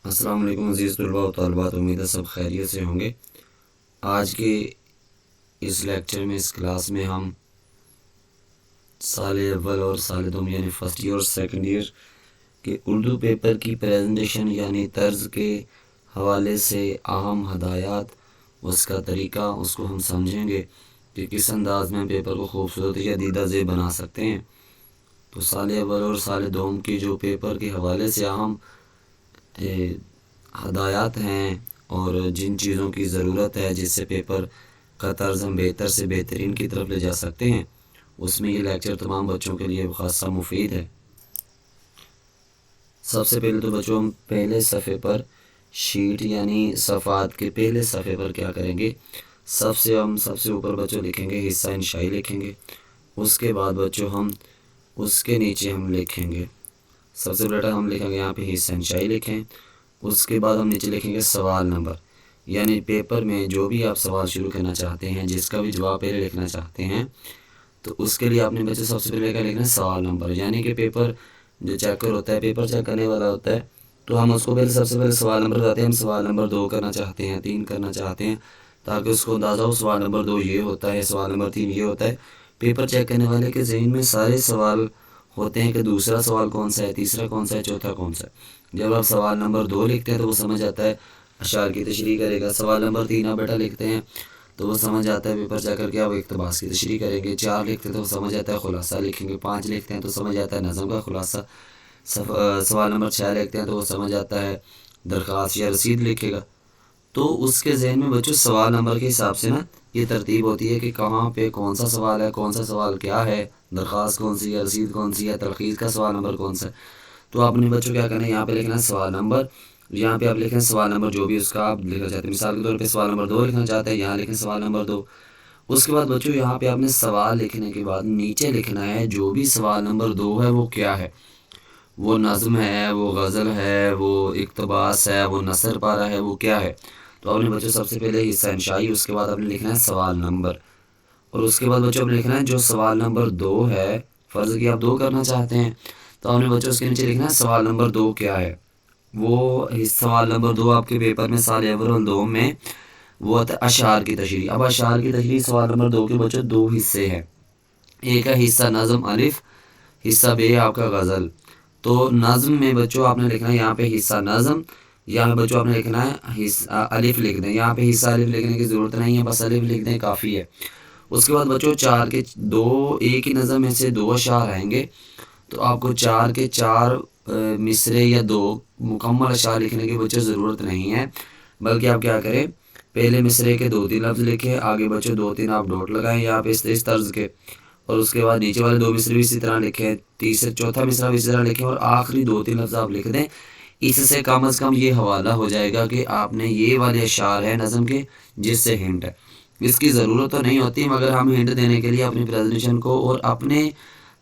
السلام علیکم عزیز طلباء و طالبات، امید ہے سب خیریت سے ہوں گے۔ آج کے اس لیکچر میں، اس کلاس میں ہم سال اول اور سال دوم یعنی فرسٹ ایئر اور سیکنڈ ایئر کے اردو پیپر کی پریزنٹیشن یعنی طرز کے حوالے سے اہم ہدایات، اس کا طریقہ، اس کو ہم سمجھیں گے کہ کس انداز میں پیپر کو خوبصورت یا دیدہ زیب بنا سکتے ہیں۔ تو سال اول اور سال دوم کی جو پیپر کے حوالے سے اہم ہدایات ہیں اور جن چیزوں کی ضرورت ہے جس سے پیپر کا طرز ہم بہتر سے بہترین کی طرف لے جا سکتے ہیں، اس میں یہ لیکچر تمام بچوں کے لیے خاصا مفید ہے۔ سب سے پہلے تو بچوں ہم پہلے صفحے پر شیٹ یعنی صفحات کے پہلے صفحے پر کیا کریں گے، سب سے اوپر بچوں لکھیں گے حصہ انشائی لکھیں گے۔ اس کے بعد بچوں ہم اس کے نیچے ہم لکھیں گے، سب سے بیٹا ہم لکھیں گے یہاں پہ حصہ انشائی لکھیں۔ اس کے بعد ہم نیچے لکھیں گے سوال نمبر، یعنی پیپر میں جو بھی آپ سوال شروع کرنا چاہتے ہیں، جس کا بھی جواب پہلے لکھنا چاہتے ہیں، تو اس کے لیے آپ نے بچے سب سے پہلے کیا لکھنا ہے، سوال نمبر۔ یعنی کہ پیپر جو چیکر ہوتا ہے، پیپر چیک کرنے والا ہوتا ہے، تو ہم اس کو پہلے سب سے پہلے سوال نمبر بتاتے ہیں، ہم سوال نمبر 2 کرنا چاہتے ہیں، 3 کرنا چاہتے ہیں، تاکہ اس کو اندازہ ہو سوال نمبر 2 یہ ہوتا ہے، سوال نمبر 3 یہ ہوتا ہے۔ پیپر چیک کرنے والے کے ذہن میں سارے سوال ہوتے ہیں کہ دوسرا سوال کون سا ہے، تیسرا کون سا ہے، چوتھا کون سا ہے۔ جب آپ سوال نمبر 2 لکھتے ہیں تو وہ سمجھ آتا ہے اشعار کی تشریح کرے گا۔ سوال نمبر 3 آپ بیٹا لکھتے ہیں تو وہ سمجھ آتا ہے پیپر چیک کر کے آپ اقتباس کی تشریح کریں گے۔ 4 لکھتے ہیں تو وہ سمجھ آتا ہے خلاصہ لکھیں گے۔ 5 لکھتے ہیں تو سمجھ آتا ہے نظم کا خلاصہ۔ سوال نمبر 6 لکھتے ہیں تو وہ سمجھ آتا ہے درخواست یا رسید لکھے گا۔ تو اس کے ذہن میں بچوں سوال نمبر کے حساب سے نا یہ ترتیب ہوتی ہے کہ کہاں پہ کون سا سوال ہے، کون سا سوال کیا ہے، درخواست کون سی ہے، رسید کون سی ہے، تلخیص کا سوال نمبر کون سا ہے۔ تو آپ نے بچوں کیا کرنا ہے، یہاں پہ لکھنا ہے سوال نمبر، یہاں پہ آپ لکھیں سوال نمبر جو بھی اس کا آپ لکھنا چاہتے ہیں۔ مثال کے طور پہ سوال نمبر 2 لکھنا چاہتے ہیں، یہاں لکھیں سوال نمبر 2۔ اس کے بعد بچوں یہاں پہ آپ نے سوال لکھنے کے بعد نیچے لکھنا ہے جو بھی سوال نمبر 2 ہے وہ کیا ہے، وہ نظم ہے، وہ غزل ہے، وہ اقتباس ہے، وہ نثر پارہ ہے، وہ کیا ہے۔ تو آپ نے بچوں سب سے پہلے حصہ انشائی، اس کے بعد آپ نے لکھنا ہے سوال نمبر، اور اس کے بعد بچوں آپ نے لکھنا ہے جو سوال نمبر 2 ہے، فرض کی آپ 2 کرنا چاہتے ہیں تو آپ نے بچوں اس کے نیچے لکھنا ہے سوال نمبر 2 کیا ہے۔ وہ سوال نمبر 2 آپ کے پیپر میں سال اول اور دوم میں وہ ہوتا ہے اشعار کی تشریح۔ اب اشعار کی تشریح سوال نمبر 2 کے بچوں 2 حصے ہیں، ایک ہے حصہ نظم الف، حصہ بے آپ کا غزل۔ تو نظم میں بچوں آپ نے لکھنا ہے یہاں پہ حصہ نظم، یہاں پہ بچوں آپ نے لکھنا ہے الف لکھ دیں، یہاں پہ حصہ الف لکھنے کی ضرورت نہیں ہے، بس الف لکھ دیں کافی ہے۔ اس کے بعد بچوں 4 کے 2 ایک ہی نظم میں سے 2 اشعار آئیں گے، تو آپ کو 4 کے 4 مصرے یا 2 مکمل اشعار لکھنے کی بچوں ضرورت نہیں ہے، بلکہ آپ کیا کریں، پہلے مصرے کے 2-3 لفظ لکھیں، آگے بچوں 2-3 آپ ڈاٹ لگائیں یہاں پہ اس طرز کے، اور اس کے بعد نیچے والے 2 مصرے بھی اسی طرح لکھیں، چوتھا مصرع بھی اسی طرح لکھیں، اور آخری 2-3 لفظ آپ لکھ دیں۔ اس سے کم از کم یہ حوالہ ہو جائے گا کہ آپ نے یہ والے اشعار ہیں نظم کے جس سے ہنٹ ہے۔ اس کی ضرورت تو نہیں ہوتی، مگر ہم ہنٹ دینے کے لیے اپنی پریزنٹیشن کو اور اپنے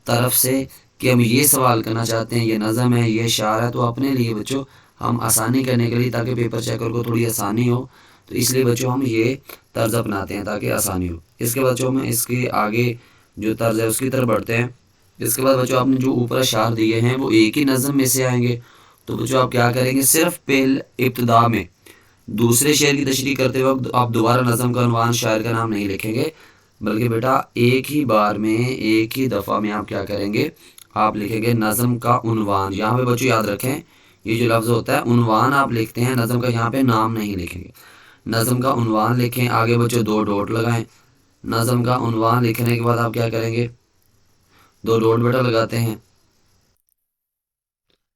طرف سے کہ ہم یہ سوال کرنا چاہتے ہیں، یہ نظم ہے، یہ اشعار ہے، تو اپنے لیے بچوں ہم آسانی کرنے کے لیے تاکہ پیپر چیکر کو تھوڑی آسانی ہو، تو اس لیے بچوں ہم یہ طرز اپناتے ہیں تاکہ آسانی ہو۔ اس کے بچوں میں اس کے آگے جو طرز ہے اس کی طرف بڑھتے ہیں۔ اس کے بعد بچوں آپ نے جو اوپر اشعار دیے ہیں وہ ایک ہی نظم میں سے آئیں گے، تو بچوں آپ کیا کریں گے، صرف ابتدا میں دوسرے شعر کی تشریح کرتے وقت آپ دوبارہ نظم کا عنوان شاعر کا نام نہیں لکھیں گے، بلکہ بیٹا ایک ہی بار میں ایک ہی دفعہ میں آپ کیا کریں گے، آپ لکھیں گے نظم کا عنوان۔ یہاں پہ بچوں یاد رکھیں یہ جو لفظ ہوتا ہے عنوان آپ لکھتے ہیں، نظم کا یہاں پہ نام نہیں لکھیں گے، نظم کا عنوان لکھیں، آگے بچوں 2 ڈاٹ لگائیں۔ نظم کا عنوان لکھنے کے بعد آپ کیا کریں گے، 2 ڈاٹ بیٹا لگاتے ہیں۔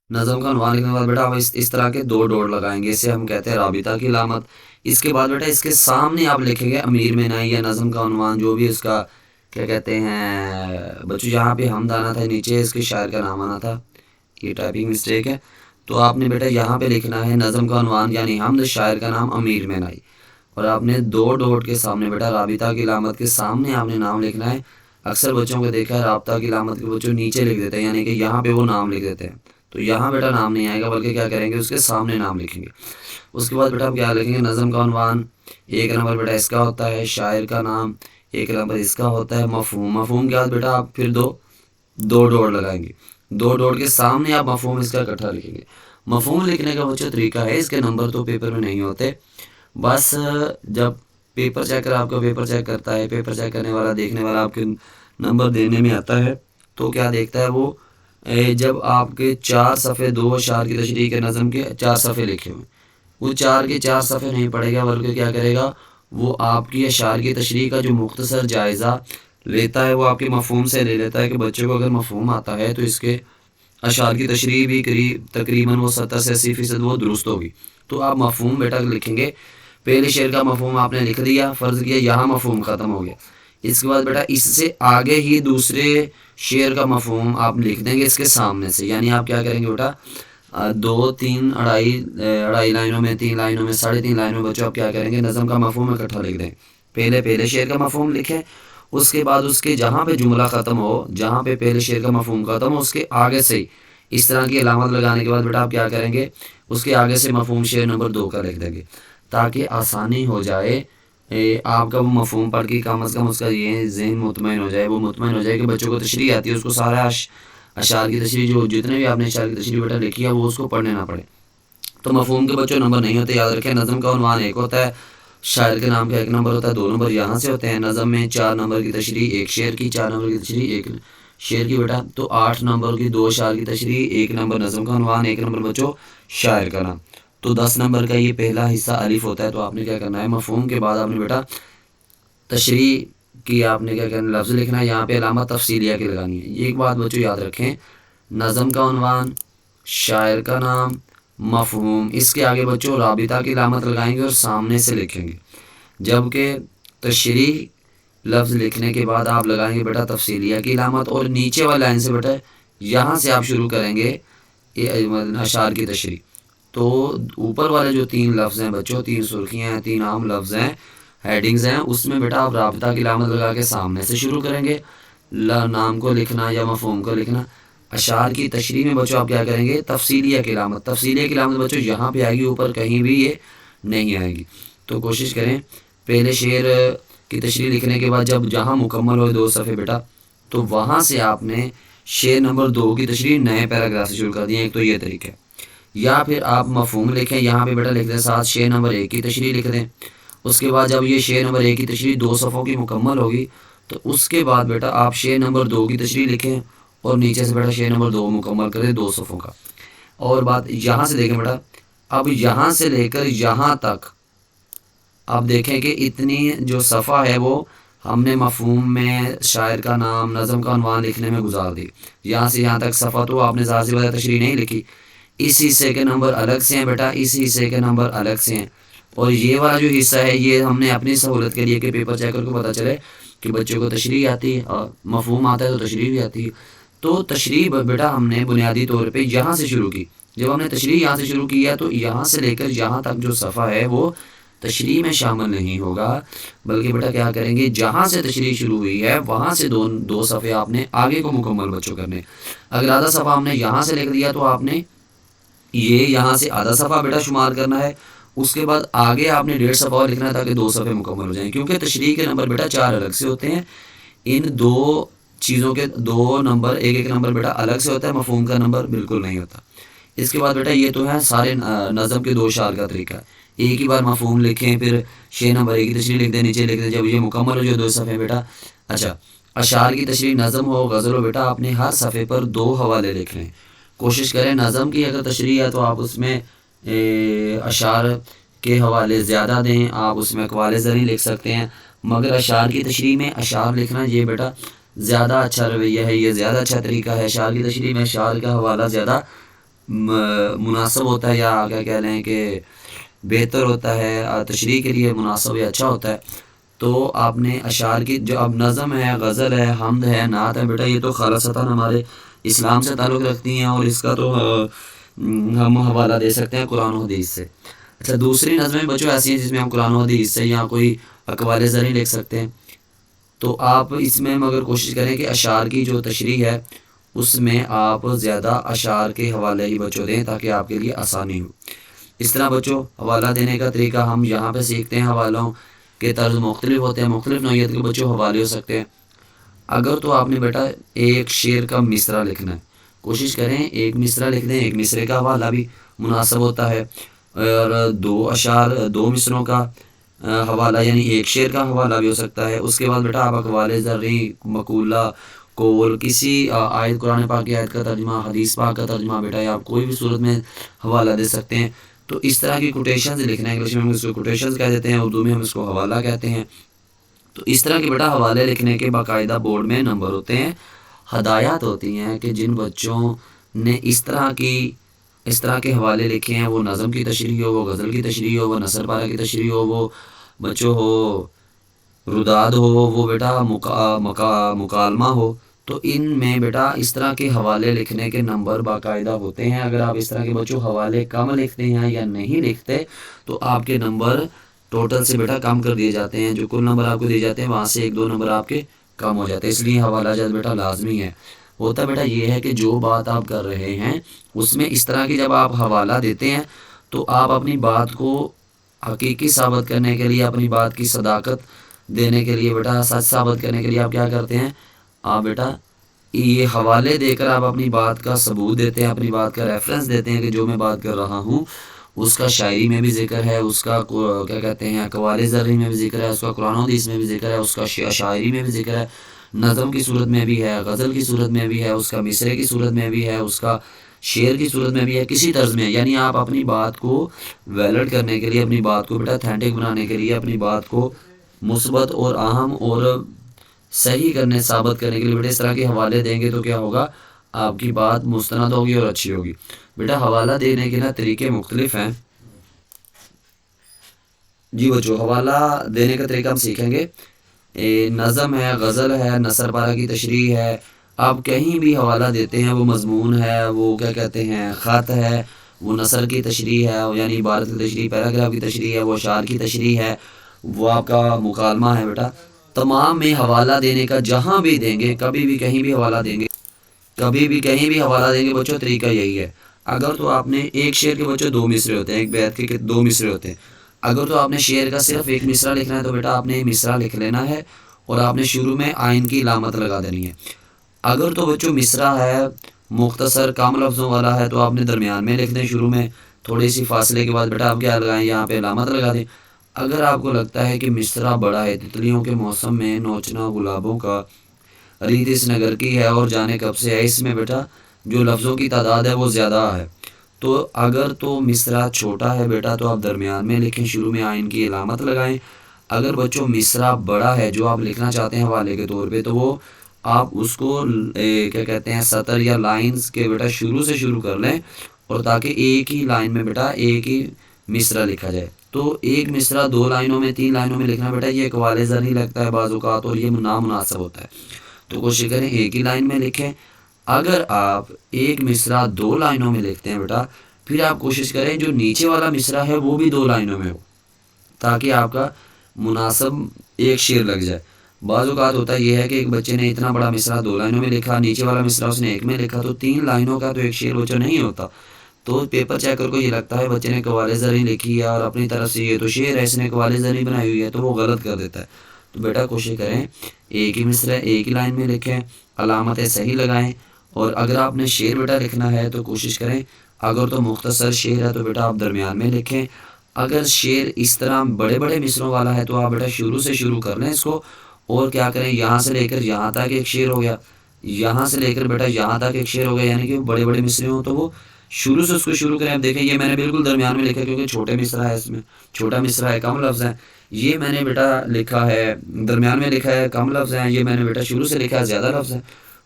نظم کا عنوان لکھنے کے بعد بیٹا آپ اس طرح کے 2 ڈاٹ لگائیں گے، اسے ہم کہتے ہیں رابطہ کی علامت۔ اس کے بعد بیٹا اس کے سامنے آپ لکھیں گے امیر مینائی یا نظم کا عنوان جو بھی اس کا کیا کہتے ہیں بچوں، یہاں پہ حمد آنا تھا، نیچے اس کے شاعر کا نام آنا تھا، یہ ٹائپنگ مسٹیک ہے۔ تو آپ نے بیٹا یہاں پہ لکھنا ہے نظم کا عنوان یعنی حمد، شاعر کا نام امیر مینائی، اور آپ نے 2 ڈاٹ کے سامنے بیٹا رابطہ کی علامت کے سامنے آپ نے نام لکھنا ہے۔ اکثر بچوں کو دیکھا ہے رابطہ کی علامت کے بچوں نیچے لکھ دیتے ہیں، یعنی کہ یہاں پہ وہ نام لکھ دیتے ہیں، تو یہاں بیٹا نام نہیں آئے گا، بلکہ کیا کریں گے اس کے سامنے نام لکھیں گے۔ اس کے بعد بیٹا آپ کیا لکھیں گے، نظم کا عنوان 1 نمبر بیٹا اس کا ہوتا ہے، شاعر کا نام 1 نمبر اس کا ہوتا ہے، مفہوم، مفہوم کے بعد بیٹا آپ پھر دو ڈاٹ لگائیں گے، 2 ڈاٹ کے سامنے آپ مفہوم اس کا اکٹھا لکھیں گے۔ مفہوم لکھنے کا بچوں طریقہ ہے، اس کے نمبر تو پیپر میں نہیں ہوتے، بس جب پیپر چیکر آپ کا پیپر چیک کرتا ہے، پیپر چیک کرنے والا دیکھنے والا آپ کے نمبر دینے میں آتا ہے تو کیا دیکھتا ہے وہ، جب آپ کے 4 صفحے 2 اشعار کی تشریح کے نظم کے 4 صفحے لکھے ہوئے، وہ 4 کے 4 صفحے نہیں پڑھے گا، بلکہ کیا کرے گا، وہ آپ کی اشعار کی تشریح کا جو مختصر جائزہ لیتا ہے وہ آپ کے مفہوم سے لے لیتا ہے کہ بچوں کو اگر مفہوم آتا ہے تو اس کے اشعار کی تشریح بھی تقریباً وہ 70 سے 80% وہ درست ہوگی۔ تو آپ مفہوم بیٹا لکھیں گے، پہلے شعر کا مفہوم آپ نے لکھ دیا، فرض کیا یہاں مفہوم ختم ہو گیا، اس کے بعد بیٹا اس سے آگے ہی دوسرے شعر کا مفہوم آپ لکھ دیں گے اس کے سامنے سے، یعنی آپ کیا کریں گے بیٹا، 2 3 اڑائی لائنوں میں، 3 لائنوں میں، 3.5 لائنوں میں بچوں آپ کیا کریں گے، نظم کا مفہوم اکٹھا لکھ دیں، پہلے شعر کا مفہوم لکھیں، اس کے بعد اس کے جہاں پہ جملہ ختم ہو، جہاں پہ پہلے شعر کا مفہوم ختم ہو، اس کے آگے سے اس طرح کی علامت لگانے کے بعد بیٹا آپ کیا کریں گے، اس کے آگے سے مفہوم شعر نمبر 2 کا لکھ دیں گے، تاکہ آسانی ہو جائے آپ کا وہ مفہوم پڑھ کے کم از کم اس کا یہ ذہن مطمئن ہو جائے، وہ مطمئن ہو جائے کہ بچوں کو تشریح آتی ہے، اس کو سارا اشعار کی تشریح جو جتنے بھی آپ نے اشعار کی تشریح بیٹا لکھی ہے وہ اس کو پڑھنے نہ پڑے۔ تو مفہوم کے بچوں نمبر نہیں ہوتے، یاد رکھیں، نظم کا عنوان 1 ہوتا ہے، شاعر کے نام کا 1 نمبر ہوتا ہے، 2 نمبر یہاں سے ہوتے ہیں، نظم میں 4 نمبر کی تشریح ایک شعر کی، 4 نمبر کی تشریح ایک شعر کی بیٹا، تو 8 نمبر کی 2 اشعار کی تشریح، 1 نمبر نظم کا عنوان، 1 نمبر بچوں شاعر کا نام، تو 10 نمبر کا یہ پہلا حصہ الف ہوتا ہے۔ تو آپ نے کیا کرنا ہے، مفہوم کے بعد آپ نے بیٹا تشریح کی آپ نے کیا کرنا، لفظ لکھنا ہے، یہاں پہ علامت تفصیلیہ کی لگانی ہے۔ ایک بات بچوں یاد رکھیں، نظم کا عنوان، شاعر کا نام، مفہوم، اس کے آگے بچوں رابطہ کی علامت لگائیں گے اور سامنے سے لکھیں گے، جبکہ تشریح لفظ لکھنے کے بعد آپ لگائیں گے بیٹا تفصیلیہ کی علامت، اور نیچے والی لائن سے بیٹا یہاں سے آپ شروع کریں گے اشعار کی تشریح۔ تو اوپر والے جو 3 لفظ ہیں بچوں، 3 سرخیاں ہیں، 3 عام لفظ ہیں، ہیڈنگز ہیں، اس میں بیٹا آپ رابطہ کی علامت لگا کے سامنے سے شروع کریں گے، نام کو لکھنا یا مفہوم کو لکھنا۔ اشعار کی تشریح میں بچوں آپ کیا کریں گے، تفصیلیہ کی علامت بچوں یہاں پہ آئے گی، اوپر کہیں بھی یہ نہیں آئے گی۔ تو کوشش کریں پہلے شعر کی تشریح لکھنے کے بعد جب جہاں مکمل ہو 2 صفحے بیٹا، تو وہاں سے آپ نے شعر نمبر 2 کی تشریح نئے پیراگراف سے شروع کر دیں، ایک تو یہ طریقہ ہے، یا پھر آپ مفہوم لکھیں، یہاں پہ بیٹا لکھ دیں ساتھ شعر نمبر 1 کی تشریح لکھ دیں، اس کے بعد جب یہ شعر نمبر 1 کی تشریح 2 صفحوں کی مکمل ہوگی تو اس کے بعد بیٹا آپ شعر نمبر 2 کی تشریح لکھیں اور نیچے سے بیٹا شعر نمبر 2 مکمل کریں 2 صفحوں کا۔ اور بات یہاں سے دیکھیں بیٹا، اب یہاں سے لے کر یہاں تک آپ دیکھیں کہ اتنی جو صفحہ ہے وہ ہم نے مفہوم میں شاعر کا نام، نظم کا عنوان لکھنے میں گزار دی، یہاں سے یہاں تک صفحہ تو آپ نے ظاہر سی بات ہے تشریح نہیں لکھی، اس حصے کے نمبر الگ سے ہیں بیٹا، اس حصے کے نمبر الگ سے ہیں، اور یہ والا جو حصہ ہے یہ ہم نے اپنی سہولت کے لیے کہ پیپر چیکر کو پتہ چلے کہ بچوں کو تشریح آتی ہے اور مفہوم آتا ہے تو تشریح بھی آتی ہے، تو تشریح بیٹا ہم نے بنیادی طور پہ یہاں سے شروع کی، جب ہم نے تشریح یہاں سے شروع کی ہے تو یہاں سے لے کر یہاں تک جو صفحہ ہے وہ تشریح میں شامل نہیں ہوگا، بلکہ بیٹا کیا کریں گے، جہاں سے تشریح شروع ہوئی ہے وہاں سے 2 صفحے آپ نے آگے کو مکمل بچوں کرنے۔ اگر آدھا صفحہ ہم نے یہاں سے لکھ دیا تو آپ نے یہ یہاں سے آدھا صفحہ بیٹا شمار کرنا ہے، اس کے بعد آگے آپ نے 1.5 صفحہ اور لکھنا ہے تاکہ 2 صفحے مکمل ہو جائیں، کیونکہ تشریح کے نمبر بیٹا 4 الگ سے ہوتے ہیں، ان 2 چیزوں کے 2 نمبر، ایک نمبر بیٹا الگ سے ہوتا ہے، مفہوم کا نمبر بالکل نہیں ہوتا۔ اس کے بعد بیٹا یہ تو ہے سارے نظم کے 2 اشعار کا طریقہ، ایک ہی بار مفہوم لکھیں، پھر شعر نمبر 1 کی تشریح لکھ دیں، نیچے لکھ دیں، جب یہ مکمل ہو جو 2 صفحے بیٹا۔ اچھا اشعار کی تشریح نظم ہو غزل ہو بیٹا، آپ نے ہر صفحے پر 2 حوالے لکھ لیں، کوشش کریں نظم کی اگر تشریح ہے تو آپ اس میں اشعار کے حوالے زیادہ دیں، آپ اس میں اقوال زرعی لکھ سکتے ہیں، مگر اشعار کی تشریح میں اشعار لکھنا یہ بیٹا زیادہ اچھا رویہ ہے، یہ زیادہ اچھا طریقہ ہے، اشعار کی تشریح میں اشعار کا حوالہ زیادہ مناسب ہوتا ہے، یا کیا کہہ لیں کہ بہتر ہوتا ہے، تشریح کے لیے مناسب یا اچھا ہوتا ہے۔ تو آپ نے اشعار کی جو اب نظم ہے، غزل ہے، حمد ہے، نعت ہے بیٹا، یہ تو خالصتاً ہمارے اسلام سے تعلق رکھتی ہیں، اور اس کا تو ہم حوالہ دے سکتے ہیں قرآن و حدیث سے۔ اچھا دوسری نظمیں بچوں ایسی ہیں جس میں ہم قرآن و حدیث سے یا کوئی اقوال زرعی لکھ سکتے ہیں، تو آپ اس میں مگر کوشش کریں کہ اشعار کی جو تشریح ہے اس میں آپ زیادہ اشعار کے حوالے ہی بچوں دیں تاکہ آپ کے لیے آسانی ہو۔ اس طرح بچوں حوالہ دینے کا طریقہ ہم یہاں پہ سیکھتے ہیں، حوالوں کے طرز مختلف ہوتے ہیں، مختلف نوعیت کے بچوں حوالے ہو سکتے ہیں۔ اگر تو آپ نے بیٹا ایک شعر کا مصرع لکھنا ہے، کوشش کریں ایک مصرع لکھ دیں، ایک مصرے کا حوالہ بھی، مناسب ہوتا ہے، اور دو مصروں کا حوالہ یعنی ایک شعر کا حوالہ بھی ہو سکتا ہے۔ اس کے بعد بیٹا آپ اقوال زرعی، مقولہ، قول، کسی آیت، قرآن پاک کی آیت کا ترجمہ، حدیث پاک کا ترجمہ بیٹا یا آپ کوئی بھی صورت میں حوالہ دے سکتے ہیں۔ تو اس طرح کی کوٹیشنز لکھنا ہے، انگلش میں ہم اس کو کوٹیشنز کہہ دیتے ہیں، اردو میں ہم اس کو حوالہ کہتے ہیں۔ تو اس طرح کے بیٹا حوالے لکھنے کے باقاعدہ بورڈ میں نمبر ہوتے ہیں، ہدایات ہوتی ہیں کہ جن بچوں نے اس طرح کے حوالے لکھے ہیں، وہ نظم کی تشریح ہو، وہ غزل کی تشریح ہو، وہ نثر پارہ کی تشریح ہو، وہ بچوں ہو روداد ہو، وہ بیٹا مکالمہ ہو، تو ان میں بیٹا اس طرح کے حوالے لکھنے کے نمبر باقاعدہ ہوتے ہیں۔ اگر آپ اس طرح کے بچوں حوالے کم لکھتے ہیں یا نہیں لکھتے تو آپ کے نمبر ٹوٹل سے بیٹا کم کر دیے جاتے ہیں، جو کل نمبر آپ کو دیے جاتے ہیں وہاں سے 1-2 نمبر آپ کے کم ہو جاتے ہیں۔ اس لیے حوالہ جات بیٹا لازمی ہے۔ ہوتا بیٹا یہ ہے کہ جو بات آپ کر رہے ہیں اس میں اس طرح کی جب آپ حوالہ دیتے ہیں تو آپ اپنی بات کو حقیقی ثابت کرنے کے لیے، اپنی بات کی صداقت دینے کے لیے بیٹا، سچ ثابت کرنے کے لیے آپ کیا کرتے ہیں، آپ بیٹا یہ حوالے دے کر آپ اپنی بات کا ثبوت دیتے ہیں، اپنی بات کا ریفرنس دیتے ہیں کہ جو میں بات کر رہا ہوں اس کا شاعری میں بھی ذکر ہے، اس کا کیا کہتے ہیں اقوال زرعی میں بھی ذکر ہے، اس کا قرآن و حدیث میں بھی ذکر ہے، اس کا شاعری میں بھی ذکر ہے، نظم کی صورت میں بھی ہے، غزل کی صورت میں بھی ہے، اس کا مصرے کی صورت میں بھی ہے، اس کا شعر کی صورت میں بھی ہے، کسی طرز میں۔ یعنی آپ اپنی بات کو ویلڈ کرنے کے لیے، اپنی بات کو بیٹا اتھینٹک بنانے کے لیے، اپنی بات کو مثبت اور اہم اور صحیح کرنے، ثابت کرنے کے لیے بیٹا اس طرح کے حوالے دیں گے تو کیا ہوگا، آپ کی بات مستند ہوگی اور اچھی ہوگی۔ بیٹا حوالہ دینے کے نا طریقے مختلف ہیں جی بچوں۔ حوالہ دینے کا طریقہ ہم سیکھیں گے، نظم ہے، غزل ہے، نثر پارہ کی تشریح ہے، آپ کہیں بھی حوالہ دیتے ہیں، وہ مضمون ہے، وہ کیا کہتے ہیں خط ہے، وہ نثر کی تشریح ہے یعنی عبارت کی تشریح، پیراگراف کی تشریح ہے، وہ اشعار کی تشریح ہے، وہ آپ کا مکالمہ ہے بیٹا، تمام میں حوالہ دینے کا جہاں بھی دیں گے، کبھی بھی کہیں بھی حوالہ دیں گے، کبھی بھی کہیں بھی حوالہ دیں گے بچوں، طریقہ یہی ہے۔ اگر تو آپ نے ایک شعر کے بچوں 2 مصرے ہوتے ہیں، ایک بیت کے 2 مصرے ہوتے ہیں، اگر تو آپ نے شعر کا صرف ایک مصرع لکھنا ہے تو بیٹا آپ نے مصرع لکھ لینا ہے اور آپ نے شروع میں آئین کی علامت لگا دینی ہے۔ اگر تو بچوں مصرع ہے مختصر کم لفظوں والا ہے تو آپ نے درمیان میں لکھ دیں، شروع میں تھوڑی سی فاصلے کے بعد بیٹا آپ کیا لگائیں، یہاں پہ علامت لگا دیں۔ اگر آپ کو لگتا ہے کہ مصرع بڑا ہے، تتلیوں کے موسم میں نوچنا گلابوں کا، ریت اس نگر کی ہے اور جانے کب سے ہے، اس میں بیٹا جو لفظوں کی تعداد ہے وہ زیادہ ہے، تو اگر تو مصرع چھوٹا ہے بیٹا تو آپ درمیان میں لکھیں، شروع میں آئین کی علامت لگائیں۔ اگر بچوں مصرع بڑا ہے جو آپ لکھنا چاہتے ہیں حوالے کے طور پہ، تو وہ آپ اس کو کیا کہتے ہیں سطر یا لائنز کے بیٹا شروع سے شروع کر لیں، اور تاکہ ایک ہی لائن میں بیٹا ایک ہی مصرع لکھا جائے۔ تو ایک مصرع 2 لائنوں میں 3 لائنوں میں لکھنا بیٹا یہ اقوال زرعی لگتا ہے بعض اوقات، اور یہ نامناسب ہوتا ہے، تو کوشش کریں ایک ہی لائن میں لکھیں۔ اگر آپ ایک مصرع 2 لائنوں میں لکھتے ہیں بیٹا، پھر آپ کوشش کریں جو نیچے والا مصرع ہے وہ بھی 2 لائنوں میں ہو، تاکہ آپ کا مناسب ایک شعر لگ جائے۔ بعض اوقات ہوتا یہ ہے کہ ایک بچے نے اتنا بڑا مصرع 2 لائنوں میں لکھا، نیچے والا مصرع اس نے ایک میں لکھا، تو 3 لائنوں کا تو ایک شعر بچہ نہیں ہوتا، تو پیپر چیکر کو یہ لگتا ہے بچے نے اقوال زرعی لکھی ہے اور اپنی طرف سے یہ تو شعر ہے، اس نے اقوال زرعی بنائی ہوئی ہے، تو وہ غلط کر دیتا ہے۔ تو بیٹا کوشش کریں ایک ہی مصرع ایک ہی لائن میں لکھیں، علامتیں صحیح لگائیں، اور اگر آپ نے شعر بیٹا لکھنا ہے تو کوشش کریں اگر تو مختصر شعر ہے تو بیٹا آپ درمیان میں لکھیں، اگر شعر اس طرح بڑے بڑے مصروں والا ہے تو آپ بیٹا شروع سے شروع کر لیں اس کو، اور کیا کریں یہاں سے لے کر یہاں تک ایک شعر ہو گیا، یہاں سے لے کر بیٹا یہاں تک ایک شعر ہو گیا، یعنی کہ بڑے بڑے مصرے ہوں تو وہ شروع سے اس کو شروع کریں۔ اب دیکھیں یہ میں نے بالکل درمیان میں لکھا کیونکہ چھوٹے مصرع ہے، اس میں چھوٹا مصرع ہے، کم لفظ ہیں، یہ میں نے بیٹا لکھا ہے درمیان میں لکھا ہے، کم لفظ ہیں، یہ میں نے بیٹا شروع سے لکھا ہے زیادہ لفظ ہیں،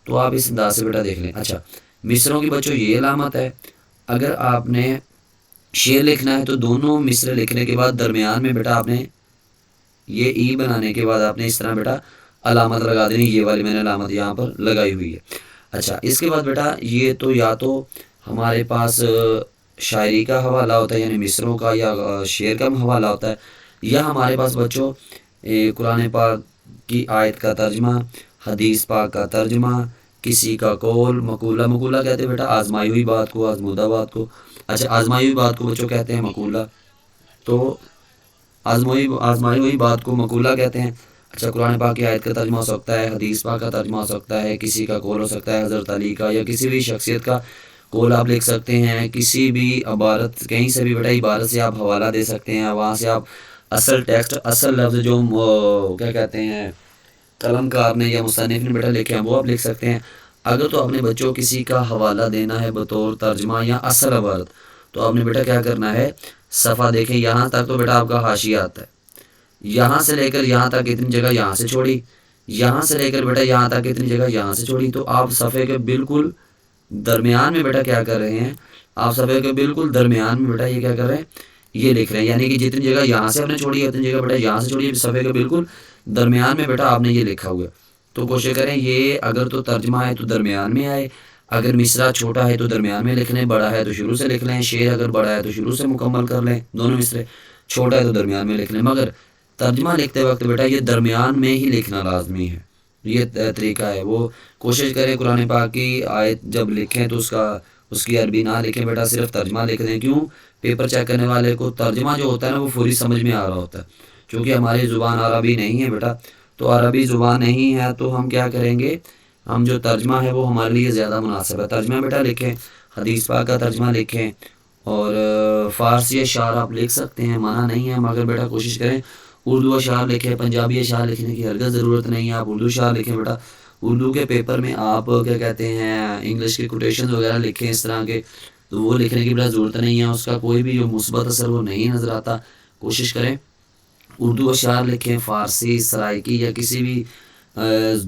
تو آپ اس انداز سے بیٹا دیکھ لیں۔ اچھا مصروں کی بچوں یہ علامت ہے، اگر آپ نے شعر لکھنا ہے تو دونوں مصرے لکھنے کے بعد درمیان میں بیٹا آپ نے یہ ای بنانے کے بعد آپ نے اس طرح بیٹا علامت لگا دینی، یہ والی میں نے علامت یہاں پر لگائی ہوئی ہے۔ اچھا اس کے بعد بیٹا یہ تو یا تو ہمارے پاس شاعری کا حوالہ ہوتا ہے یعنی مصروں کا یا شعر کا حوالہ ہوتا ہے، یا ہمارے پاس بچوں قرآن پاک کی آیت کا ترجمہ، حدیث پاک کا ترجمہ، کسی کا قول، مقولہ، مقولہ کہتے ہیں بیٹا آزمائی ہوئی بات کو، آزمودہ بات کو، اچھا آزمائی ہوئی بات کو بچوں کہتے ہیں مقولہ، تو آزمائی ہوئی بات کو مقولہ کہتے ہیں۔ اچھا قرآن پاک کی آیت کا ترجمہ ہو سکتا ہے، حدیث پاک کا ترجمہ ہو سکتا ہے، کسی کا قول ہو سکتا ہے حضرت علی کا یا کسی بھی شخصیت کا، قول آپ لکھ سکتے ہیں، کسی بھی عبارت کہیں سے بھی بیٹا عبارت سے آپ حوالہ دے سکتے ہیں، وہاں سے آپ اصل ٹیکسٹ اصل لفظ جو کیا کہتے ہیں قلم کار نے یا مصنف نے بیٹا لکھے ہیں وہ آپ لکھ سکتے ہیں۔ اگر تو اپنے بچوں کسی کا حوالہ دینا ہے بطور ترجمہ یا اصل عبارت، تو آپ نے بیٹا کیا کرنا ہے، صفحہ دیکھیں یہاں تک تو بیٹا آپ کا حاشیہ آتا ہے، یہاں سے لے کر یہاں تک اتنی جگہ یہاں سے چھوڑی، یہاں سے لے کر بیٹا یہاں تک اتنی جگہ یہاں سے چھوڑی، تو آپ صفحے کے بالکل درمیان میں بیٹا کیا کر رہے ہیں، آپ صفحے کے بالکل درمیان میں بیٹا یہ کیا کر رہے ہیں، یہ لکھ رہے ہیں، یعنی کہ جتنی جگہ یہاں سے آپ نے چھوڑی ہے اتنی جگہ بیٹا یہاں سے چھوڑی ہے، صفحے کے بالکل درمیان میں بیٹا آپ نے یہ لکھا ہوا ہے۔ تو کوشش کریں یہ اگر تو ترجمہ ہے تو درمیان میں آئے، اگر مصرع چھوٹا ہے تو درمیان میں لکھ لیں، بڑا ہے تو شروع سے لکھ لیں، شعر اگر بڑا ہے تو شروع سے مکمل کر لیں دونوں مصرے، چھوٹا ہے تو درمیان میں لکھ لیں، مگر ترجمہ لکھتے وقت بیٹا یہ درمیان میں ہی لکھنا لازمی ہے، یہ طریقہ ہے۔ وہ کوشش کریں قرآن پاک کی آیت جب لکھیں تو اس کی عربی نہ لکھیں بیٹا، صرف ترجمہ لکھ دیں، کیوں؟ پیپر چیک کرنے والے کو ترجمہ جو ہوتا ہے نا وہ فوری سمجھ میں آ رہا ہوتا ہے، چونکہ ہماری زبان عربی نہیں ہے بیٹا، تو عربی زبان نہیں ہے تو ہم کیا کریں گے، ہم جو ترجمہ ہے وہ ہمارے لیے زیادہ مناسب ہے، ترجمہ بیٹا لکھیں، حدیث پاک کا ترجمہ لکھیں، اور فارسی اشعار آپ لکھ سکتے ہیں، منع نہیں ہے، مگر بیٹا کوشش کریں اردو اشعار لکھیں، پنجابی اشعار لکھنے کی ہرگز ضرورت نہیں ہے، آپ اردو اشعار لکھیں بیٹا۔ اردو کے پیپر میں آپ کیا کہتے ہیں انگلش کے کوٹیشن وغیرہ لکھیں اس طرح کے، تو وہ لکھنے کی بیٹا ضرورت نہیں ہے، اس کا کوئی بھی جو مثبت اثر وہ نہیں نظر آتا۔ کوشش کریں اردو اشعار لکھیں، فارسی سرائکی یا کسی بھی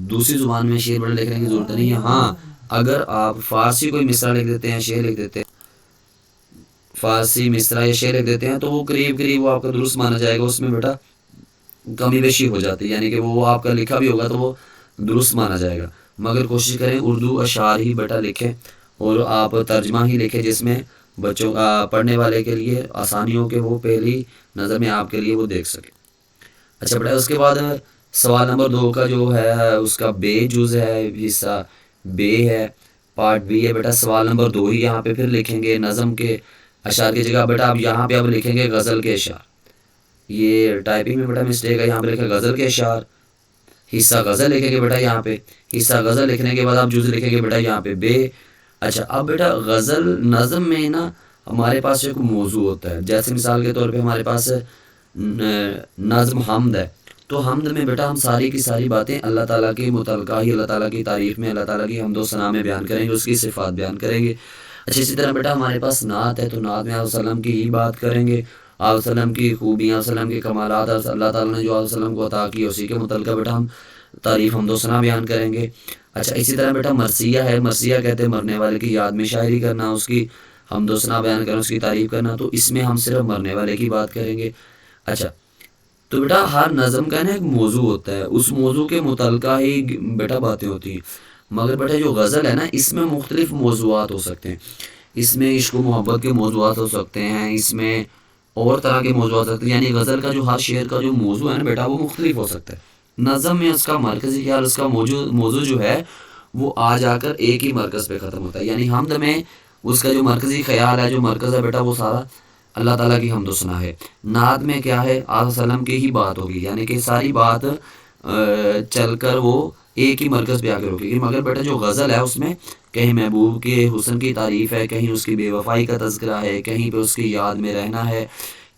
دوسری زبان میں شعر بڑا لکھنے کی ضرورت نہیں ہے۔ ہاں اگر آپ فارسی کوئی مصرع لکھ دیتے ہیں، شعر لکھ دیتے ہیں، فارسی مصرع یا شعر لکھ دیتے ہیں تو وہ قریب وہ آپ کا درست مانا جائے گا، اس میں بیٹا کمی بیشی ہو جاتی ہے، یعنی کہ وہ آپ کا لکھا بھی ہوگا تو وہ درست مانا جائے گا، مگر کوشش کریں اردو اشعار ہی بیٹا لکھیں، اور آپ ترجمہ ہی لکھیں جس میں بچوں کا پڑھنے والے کے لیے آسانی ہو کہ وہ پہلی نظر میں آپ کے لیے وہ دیکھ سکے۔ اچھا بیٹا اس کے بعد سوال نمبر 2 کا جو ہے اس کا بے جز ہے، حصہ بے ہے، پارٹ بی ہے بیٹا، سوال نمبر 2 ہی یہاں پہ پھر لکھیں گے، نظم کے اشعار کی جگہ بیٹا آپ یہاں پہ اب لکھیں گے غزل کے اشعار، یہ ٹائپنگ میں بیٹا مسٹیک ہے، یہاں پہ لکھیں غزل کے اشعار، حصہ غزل لکھیں گے بیٹا یہاں پہ، حصہ غزل لکھنے کے بعد آپ جز لکھیں گے بیٹا یہاں پہ بے۔ اچھا اب بیٹا غزل نظم میں نا ہمارے پاس ایک موضوع ہوتا ہے، جیسے مثال کے طور پہ ہمارے پاس نظم حمد ہے، تو حمد میں بیٹا ہم ساری کی ساری باتیں اللہ تعالیٰ کے متعلقہ ہی اللہ تعالیٰ کی تعریف میں، اللہ تعالیٰ کی حمد و ثنا میں بیان کریں گے، اس کی صفات بیان کریں گے۔ اچھا اسی طرح بیٹا ہمارے پاس نعت ہے، تو نعت میں آپ وسلم کی ہی بات کریں گے، آپ وسلم کی خوبیاں، وسلم کے کمالات، اللہ تعالیٰ نے جو آپ وسلم کو عطا کی اسی کے متعلقہ بیٹا ہم تعریف حمد و ثنا بیان کریں گے۔ اچھا اسی طرح بیٹا مرثیہ ہے، مرثیہ کہتے ہیں مرنے والے کی یاد میں شاعری کرنا، اس کی حمد و ثنا بیان کرنا، اس کی تعریف کرنا، تو اس میں ہم صرف مرنے والے کی بات کریں گے۔ اچھا تو بیٹا ہر نظم کا نا ایک موضوع ہوتا ہے، اس موضوع کے متعلقہ ہی بیٹا باتیں ہوتی ہیں، مگر بیٹا جو غزل ہے نا اس میں مختلف موضوعات ہو سکتے ہیں، اس میں عشق و محبت کے موضوعات ہو سکتے ہیں، اس میں اور طرح کے موضوعات ہو سکتے ہیں، یعنی غزل کا جو ہر شعر کا جو موضوع ہے نا بیٹا وہ مختلف ہو سکتا ہے۔ نظم میں اس کا مرکزی خیال، اس کا موضوع جو ہے وہ آ جا کر ایک ہی مرکز پہ ختم ہوتا ہے، یعنی حمد میں اس کا جو مرکزی خیال ہے، جو مرکز ہے بیٹا وہ سارا اللہ تعالیٰ کی حمد و ثنا ہے۔ نعت میں کیا ہے، آپ وسلم کی ہی بات ہوگی، یعنی کہ ساری بات چل کر وہ ایک ہی مرکز پہ آ کے رکے گی، مگر بیٹا جو غزل ہے اس میں کہیں محبوب کے حسن کی تعریف ہے، کہیں اس کی بے وفائی کا تذکرہ ہے، کہیں پہ اس کی یاد میں رہنا ہے،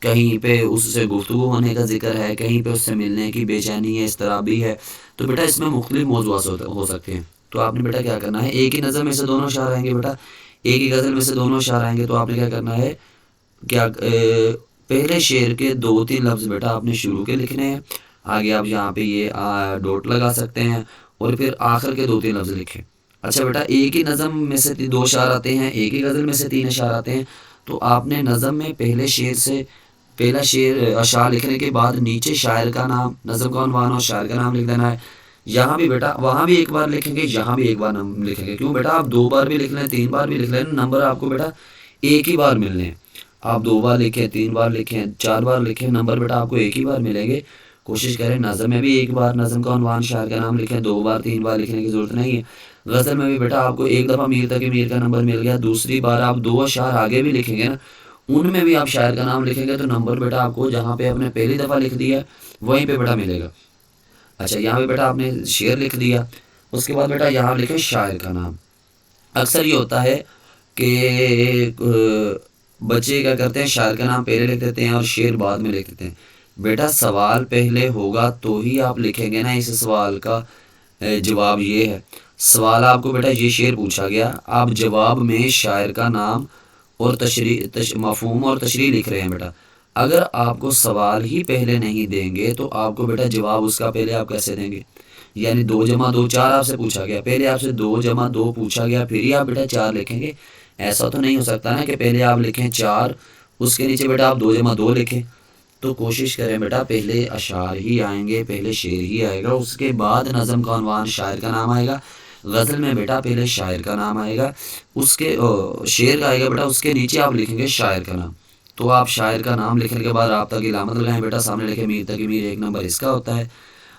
کہیں پہ اس سے گفتگو ہونے کا ذکر ہے، کہیں پہ اس سے ملنے کی بے چینی ہے، اضطرابی ہے، تو بیٹا اس میں مختلف موضوعات ہو سکتے ہیں۔ تو آپ نے بیٹا کیا کرنا ہے، ایک ہی نظم میں سے دونوں اشعار آئیں گے بیٹا، ایک ہی غزل میں سے دونوں اشعار آئیں گے، تو آپ نے کیا کرنا ہے، کیا پہلے شعر کے 2-3 لفظ بیٹا آپ نے شروع کے لکھنے ہیں، آگے آپ یہاں پہ یہ ڈوٹ لگا سکتے ہیں، اور پھر آخر کے 2-3 لفظ لکھیں۔ اچھا بیٹا ایک ہی نظم میں سے 2 اشعار آتے ہیں، ایک ہی غزل میں سے 3 اشعار آتے ہیں، تو آپ نے نظم میں پہلے شعر سے پہلا شعر اشعار لکھنے کے بعد نیچے شاعر کا نام، نظم کا عنوان اور شاعر کا نام لکھ دینا ہے۔ یہاں بھی بیٹا وہاں بھی ایک بار لکھیں گے، یہاں بھی ایک بار نام لکھیں گے، کیوں بیٹا آپ 2 بار بھی لکھ لیں، 3 بار بھی لکھ لیں، نمبر آپ کو بیٹا ایک ہی بار ملنے ہیں، آپ 2 بار لکھیں، 3 بار لکھیں، 4 بار لکھیں، نمبر بیٹا آپ کو ایک ہی بار ملیں گے۔ کوشش کریں نظم میں بھی ایک بار نظم کا عنوان شاعر کا نام لکھیں، 2 بار 3 بار لکھنے کی ضرورت نہیں ہے۔ غزل میں بھی بیٹا آپ کو ایک دفعہ میر تقی میر کا نمبر مل گیا، دوسری بار آپ 2 اشعار آگے بھی لکھیں گے نا، ان میں بھی آپ شاعر کا نام لکھیں گے، تو نمبر بیٹا آپ کو جہاں پہ آپ نے پہلی دفعہ لکھ دیا وہیں پہ بیٹا ملے گا۔ اچھا یہاں پہ بیٹا آپ نے شعر لکھ دیا، اس کے بعد بیٹا یہاں لکھیں شاعر کا نام۔ اکثر یہ ہوتا ہے کہ بچے کیا کرتے ہیں، شاعر کا نام پہلے لکھ دیتے ہیں اور شعر بعد میں لکھ دیتے ہیں۔ بیٹا سوال پہلے ہوگا تو ہی آپ لکھیں گے نا، اس سوال کا جواب یہ ہے۔ سوال آپ کو بیٹا یہ شعر پوچھا گیا، آپ جواب میں شاعر کا نام اور مفہوم اور تشریح لکھ رہے ہیں بیٹا۔ اگر آپ کو سوال ہی پہلے نہیں دیں گے تو آپ کو بیٹا جواب اس کا پہلے آپ کیسے دیں گے؟ یعنی 2 × 2 4 آپ سے پوچھا گیا، پہلے آپ سے 2 × 2 پوچھا گیا پھر ہی آپ بیٹا 4 لکھیں گے؟ ایسا تو نہیں ہو سکتا نا کہ پہلے آپ لکھیں 4 اس کے نیچے بیٹا آپ 2 × 2 لکھیں۔ تو کوشش کریں بیٹا پہلے اشعار ہی آئیں گے، پہلے شعر ہی آئے گا، اس کے بعد نظم کا عنوان شاعر کا نام آئے گا، غزل میں بیٹا پہلے شاعر کا نام آئے گا، اس کے شعر آئے گا بیٹا، اس کے نیچے آپ لکھیں گے شاعر کا نام۔ تو آپ شاعر کا نام لکھنے کے بعد رابطہ کی علامت لگائیں بیٹا، سامنے لکھیں میر تقی میر 1 نمبر اس کا ہوتا ہے،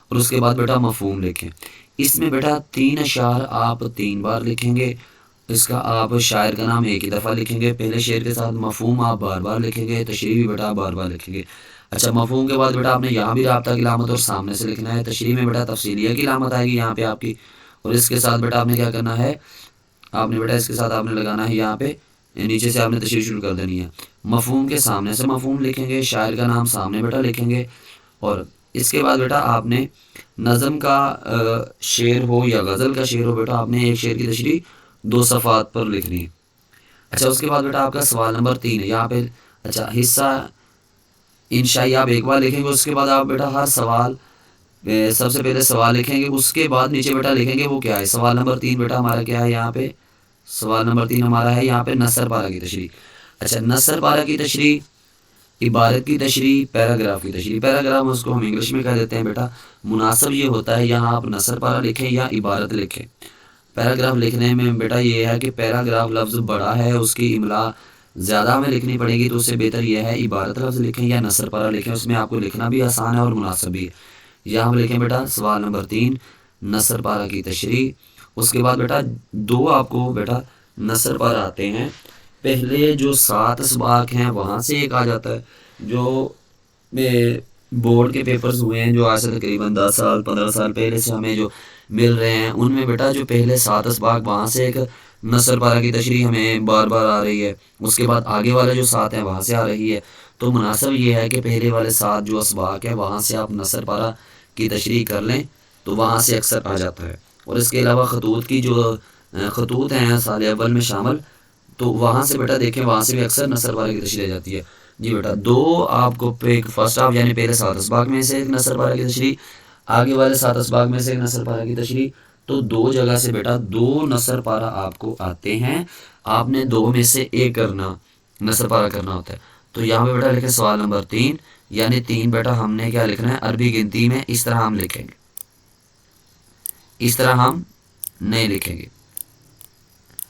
اور اس کے بعد بیٹا مفہوم لکھیں۔ اس میں بیٹا 3 اشعار آپ 3 بار لکھیں گے، اس کا آپ شاعر کا نام 1 ہی دفعہ لکھیں گے پہلے شعر کے ساتھ، مفہوم آپ بار بار لکھیں گے، تشریح بھی بیٹا بار بار لکھیں گے۔ اچھا مفہوم کے بعد بیٹا آپ نے یہاں بھی رابطہ کی علامت اور سامنے سے لکھنا ہے، تشریح میں بیٹا تفصیلیہ کی علامت آئے گی یہاں پہ آپ کی، اور اس کے ساتھ بیٹا آپ نے کیا کرنا ہے، آپ نے بیٹا اس کے ساتھ آپ نے لگانا ہے یہاں پہ نیچے سے آپ نے تشریح شروع کر دینی ہے۔ مفہوم کے سامنے سے مفہوم لکھیں گے، شاعر کا نام سامنے بیٹا لکھیں گے، اور اس کے بعد بیٹا آپ نے نظم کا شعر ہو یا غزل کا شعر ہو بیٹا آپ نے ایک شعر کی تشریح 2 صفحات پر لکھنی ہے۔ اچھا اس کے بعد بیٹا آپ کا سوال نمبر 3 ہے یہاں پہ، اچھا حصہ انشائی آپ ایک بار لکھیں گے، اس کے بعد آپ بیٹا ہر سوال سب سے پہلے سوال لکھیں گے، اس کے بعد نیچے بیٹا لکھیں گے وہ کیا ہے۔ سوال نمبر 3 بیٹا ہمارا کیا ہے یہاں پہ، سوال نمبر 3 ہمارا ہے یہاں پہ نثر پارہ کی تشریح۔ اچھا نثر پارہ کی تشریح، عبارت کی تشریح، پیراگراف کی تشریح۔ پیراگراف اس کو ہم انگلش میں کہہ دیتے ہیں بیٹا، مناسب یہ ہوتا ہے یہاں آپ نثر پارہ لکھیں یا عبارت لکھیں۔ پیراگراف لکھنے میں بیٹا یہ ہے کہ پیراگراف لفظ بڑا ہے، اس کی املا زیادہ ہمیں لکھنی پڑے گی، تو اس سے بہتر یہ ہے عبارت لفظ لکھیں یا نثر پارہ لکھیں، اس میں آپ کو لکھنا بھی آسان ہے اور مناسب بھی ہے۔ یہاں ہم لکھیں بیٹا سوال نمبر 3 نثر پارہ کی تشریح۔ اس کے بعد بیٹا 2 آپ کو بیٹا نثر پارہ آتے ہیں، پہلے جو 7 اسباق ہیں وہاں سے ایک آ جاتا ہے، جو بورڈ کے پیپرز ہوئے ہیں جو آج سے تقریباً 10 سال 15 سال پہلے سے ہمیں جو مل رہے ہیں، ان میں بیٹا جو پہلے 7 اسباق وہاں سے ایک نثر پارہ کی تشریح ہمیں بار بار آ رہی ہے، اس کے بعد آگے والے جو 7 ہیں وہاں سے آ رہی ہے۔ تو مناسب یہ ہے کہ پہلے والے 7 جو اسباق ہیں وہاں سے آپ نثر پارہ کی تشریح کر لیں تو وہاں سے اکثر آ جاتا ہے۔ اور اس کے علاوہ خطوط کی جو خطوط ہیں سال اول میں شامل، تو وہاں سے بیٹا دیکھیں وہاں سے بھی اکثر نثر پارہ کی تشریح جاتی ہے۔ جی بیٹا 2 آپ کو فرسٹ ہاف یعنی پہلے 7 اسباق میں سے ایک نثر پارہ کی تشریح، آگے والے 7 اسباق میں سے ایک نثر پارہ کی تشریح، تو 2 جگہ سے بیٹا 2 نثر پارہ آپ کو آتے ہیں، آپ نے 2 میں سے ایک کرنا نثر پارہ کرنا ہوتا ہے۔ تو یہاں پہ بیٹا لکھیں سوال نمبر 3 یعنی 3 بیٹا ہم نے کیا لکھنا ہے عربی گنتی میں، اس طرح ہم لکھیں گے، اس طرح ہم نہیں لکھیں گے۔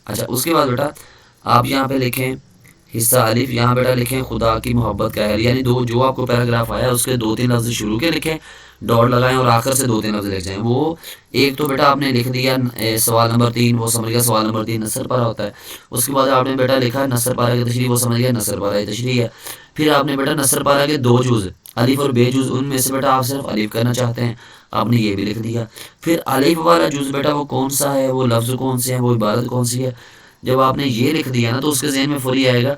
اچھا اس کے بعد بیٹا آپ یہاں پہ لکھیں حصہ الف، یہاں بیٹا لکھیں خدا کی محبت کا ہے، یعنی جو آپ کو پیراگراف آیا اس کے 2-3 لفظ شروع کے لکھیں، ڈاٹ لگائیں اور آخر سے 2-3 لفظ لکھ جائیں۔ وہ ایک تو بیٹا آپ نے لکھ دیا سوال نمبر 3، وہ سمجھ گیا سوال نمبر 3 نثر پارہ ہوتا ہے۔ اس کے بعد آپ نے بیٹا لکھا نثر پارہ کی تشریح، وہ سمجھ گیا نثر پارہ کی تشریح ہے۔ پھر آپ نے بیٹا نثر پارہ کے 2 جز الف اور بے جز، ان میں سے بیٹا آپ صرف الف کرنا چاہتے ہیں، آپ نے یہ بھی لکھ دیا۔ پھر الف والا جز بیٹا وہ کون سا ہے، وہ لفظ کون سے ہیں، وہ عبارت کون سی ہے۔ جب آپ نے یہ لکھ دیا نا تو اس کے ذہن میں فوری آئے گا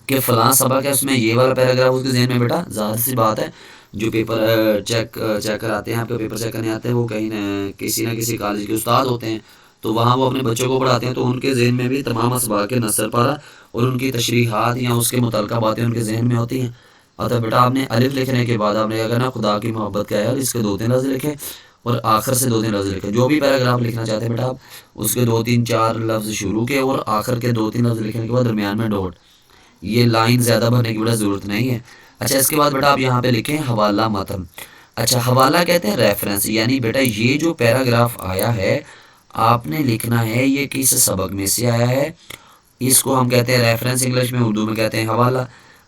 کہ فلاں سبق ہے، اس میں یہ والا پیراگراف اس کے ذہن میں بیٹا، ظاہر سی بات ہے جو پیپر چیک کراتے ہیں آپ کا پیپر چیک کرنے آتے ہیں وہ کہیں کسی نہ کسی کالج کے استاد ہوتے ہیں، تو وہاں وہ اپنے بچوں کو پڑھاتے ہیں، تو ان کے ذہن میں بھی تمام اسباق کے نثر پارہ اور ان کی تشریحات یا اس کے متعلقہ باتیں ان کے ذہن میں ہوتی ہیں۔ اور بیٹا آپ نے الف لکھنے کے بعد آپ نے کیا کرنا، خدا کی محبت کا ہے، اس کے 2-3 لفظ لکھیں اور آخر سے 2-3 لفظ لکھیں۔ جو بھی پیراگراف لکھنا چاہتے ہیں بیٹا آپ اس کے 2-3-4 لفظ شروع کے اور آخر کے 2-3 لفظ لکھنے کے بعد درمیان میں ڈاٹ، یہ لائن زیادہ بھرنے کی بیٹا ضرورت نہیں ہے۔ اچھا اس کے بعد بیٹا آپ یہاں پہ لکھیں حوالہ متن۔ اچھا حوالہ کہتے ہیں ریفرنس، یعنی بیٹا یہ جو پیراگراف آیا ہے آپ نے لکھنا ہے یہ کس سبق میں سے آیا ہے، اس کو ہم کہتے ہیں ریفرنس، انگلش میں اردو میں کہتے ہیں حوالہ۔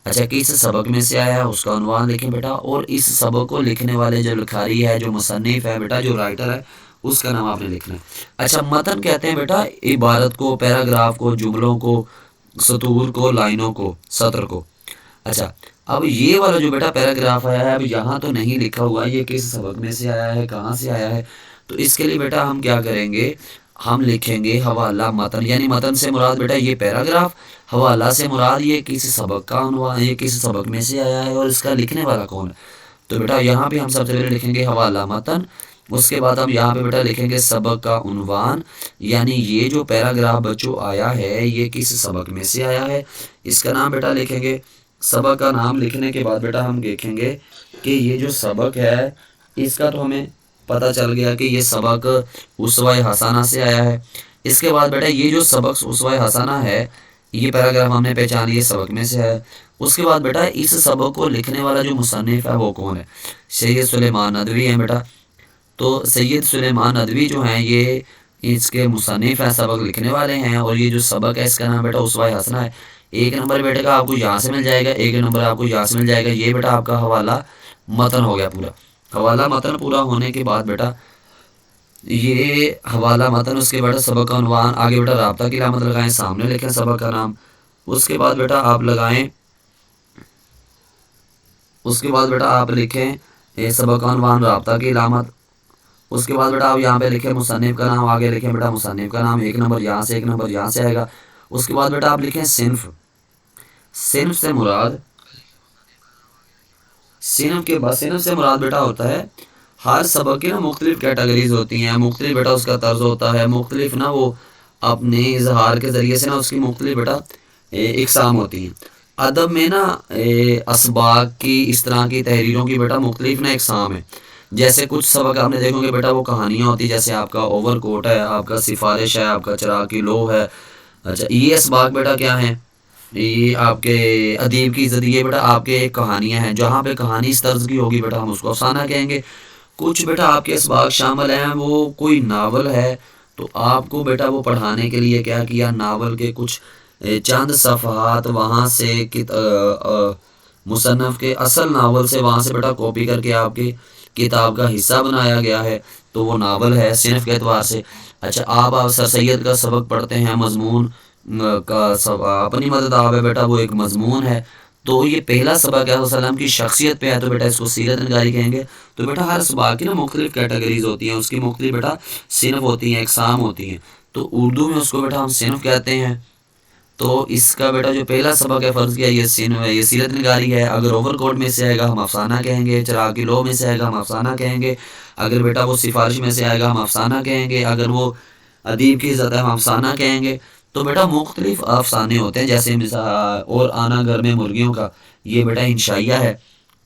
اچھا کس سبق میں سے آیا ہے اس کا عنوان لکھیں بیٹا، اور اس سبق کو لکھنے والے جو لکھاری ہے، جو مصنف ہے بیٹا، جو رائٹر ہے، اس کا نام آپ نے لکھنا ہے۔ اچھا متن کہتے ہیں بیٹا عبارت کو، پیراگراف کو، جملوں کو، سطور کو، لائنوں کو، سطر کو۔ اچھا اب یہ والا جو بیٹا پیراگراف آیا ہے اب یہاں تو نہیں لکھا ہوا یہ کس سبق میں سے آیا ہے، کہاں سے آیا ہے، تو اس کے لیے بیٹا ہم کیا کریں گے، ہم لکھیں گے حوالہ متن، یعنی متن سے مراد بیٹا یہ پیراگراف، حوالہ سے مراد یہ کسی سبق کا عنوان، یہ کسی سبق میں سے آیا ہے اور اس کا لکھنے والا کون ہے۔ تو بیٹا یہاں پہ ہم سب سے پہلے لکھیں گے حوالہ متن، اس کے بعد ہم یہاں پہ بیٹا لکھیں گے سبق کا عنوان، یعنی یہ جو پیراگراف بچوں آیا ہے یہ کس سبق میں سے آیا ہے، اس کا نام بیٹا لکھیں گے۔ سبق کا نام لکھنے کے بعد بیٹا ہم دیکھیں گے کہ یہ جو سبق ہے اس کا تو ہمیں پتہ چل گیا کہ یہ سبق اسوہ حسنہ سے آیا ہے۔ اس کے بعد بیٹا یہ جو سبق اسوہ حسنہ ہے یہ پیراگراف ہم نے پہچان لیا سبق میں سے ہے۔ اس کے بعد بیٹا اس سبق کو لکھنے والا جو مصنف ہے وہ کون ہے، سید سلیمان ندوی ہیں بیٹا۔ تو سید سلیمان ندوی جو ہیں یہ اس کے مصنف ہیں، سبق لکھنے والے ہیں، اور یہ جو سبق ہے اس کا نام بیٹا اسوہ حسنہ ہے۔ ایک نمبر بیٹے کا آپ کو یہاں سے مل جائے گا، ایک نمبر آپ کو یہاں سے مل جائے گا۔ یہ بیٹا آپ کا حوالہ متن ہو گیا پورا۔ حوالہ متن پورا ہونے کے بعد بیٹا یہ حوالہ متن، اس کے بیٹا سبق کا عنوان، آگے بیٹا رابطہ کی علامت لگائیں، سامنے لکھیں سبق کا نام، اس کے بعد بیٹا آپ لگائیں، اس کے بعد بیٹا آپ لکھیں سبق کا عنوان رابطہ کی علامت، اس کے بعد بیٹا آپ یہاں پہ لکھیں مصنف کا نام، آگے لکھیں بیٹا مصنف کا نام، ایک نمبر یہاں سے ایک نمبر یہاں سے آئے گا۔ اس کے بعد بیٹا آپ لکھیں صنف، صنف سے مراد، صنف سے مراد بیٹا ہوتا ہے ہر سبق کی نا مختلف کیٹیگریز ہوتی ہیں، مختلف بیٹا اس کا طرز ہوتا ہے، مختلف نا وہ اپنے اظہار کے ذریعے سے نا اس کی مختلف بیٹا اقسام ہوتی ہیں۔ ادب میں نا اسباق کی اس طرح کی تحریروں کی بیٹا مختلف نا اقسام ہے۔ جیسے کچھ سبق آپ نے دیکھو گے بیٹا وہ کہانیاں ہوتی ہیں، جیسے آپ کا اوور کوٹ ہے، آپ کا سفارش ہے، آپ کا چراغ کی لو ہے۔ اچھا یہ اسباق بیٹا کیا ہیں، یہ آپ کے ادیب کی عزت، یہ بیٹا آپ کے کہانیاں ہیں، جہاں پہ کہانی اس طرز کی ہوگی بیٹا ہم اس کو افسانہ کہیں گے۔ کچھ بیٹا آپ کے اسباق شامل ہیں، وہ کوئی ناول ہے تو آپ کو بیٹا وہ پڑھانے کے لیے کیا کیا، ناول کے کچھ چند صفحات وہاں سے مصنف کے اصل ناول سے وہاں سے بیٹا کاپی کر کے آپ کی کتاب کا حصہ بنایا گیا ہے، تو وہ ناول ہے صنف کے اعتبار سے۔ اچھا آپ سر سید کا سبق پڑھتے ہیں، مضمون کا اپنی مدد آپ ہے بیٹا وہ ایک مضمون ہے، تو یہ پہلا سبق ہے وسلم کی شخصیت پہ ہے، تو بیٹا اس کو سیرت نگاری کہیں گے۔ تو بیٹا ہر سبق کی نا مختلف کیٹیگریز ہوتی ہیں، اس کی مختلف بیٹا صنف ہوتی ہیں، اقسام ہوتی ہیں، تو اردو میں اس کو بیٹا ہم صنف کہتے ہیں۔ تو اس کا بیٹا جو پہلا سبق ہے فرض کیا یہ صنف ہے، یہ سیرت نگاری ہے۔ اگر اوور کوٹ میں سے آئے گا ہم افسانہ کہیں گے، چراغ کی لو میں سے آئے گا ہم افسانہ کہیں گے، اگر بیٹا وہ سفارش میں سے آئے گا ہم افسانہ کہیں گے، اگر وہ ادیب کی عزت ہے ہم افسانہ کہیں گے۔ تو بیٹا مختلف افسانے ہوتے ہیں، جیسے مثال اور آنا گھر میں مرغیوں کا، یہ بیٹا انشائیہ ہے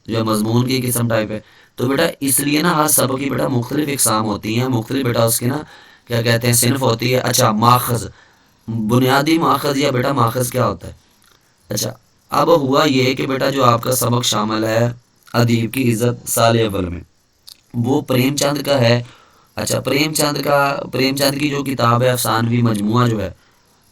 جو مضمون کی قسم ٹائپ ہے۔ تو بیٹا اس لیے نا ہر سبق کی بیٹا مختلف اقسام ہوتی ہیں، مختلف بیٹا اس کی نا کیا کہتے ہیں صنف ہوتی ہے۔ اچھا ماخذ، بنیادی ماخذ یا بیٹا ماخذ کیا ہوتا ہے؟ اچھا اب ہوا یہ کہ بیٹا جو آپ کا سبق شامل ہے ادیب کی عزت سال اول میں، وہ پریم چند کا ہے۔ اچھا پریم چند کی جو کتاب ہے افسانوی مجموعہ جو ہے،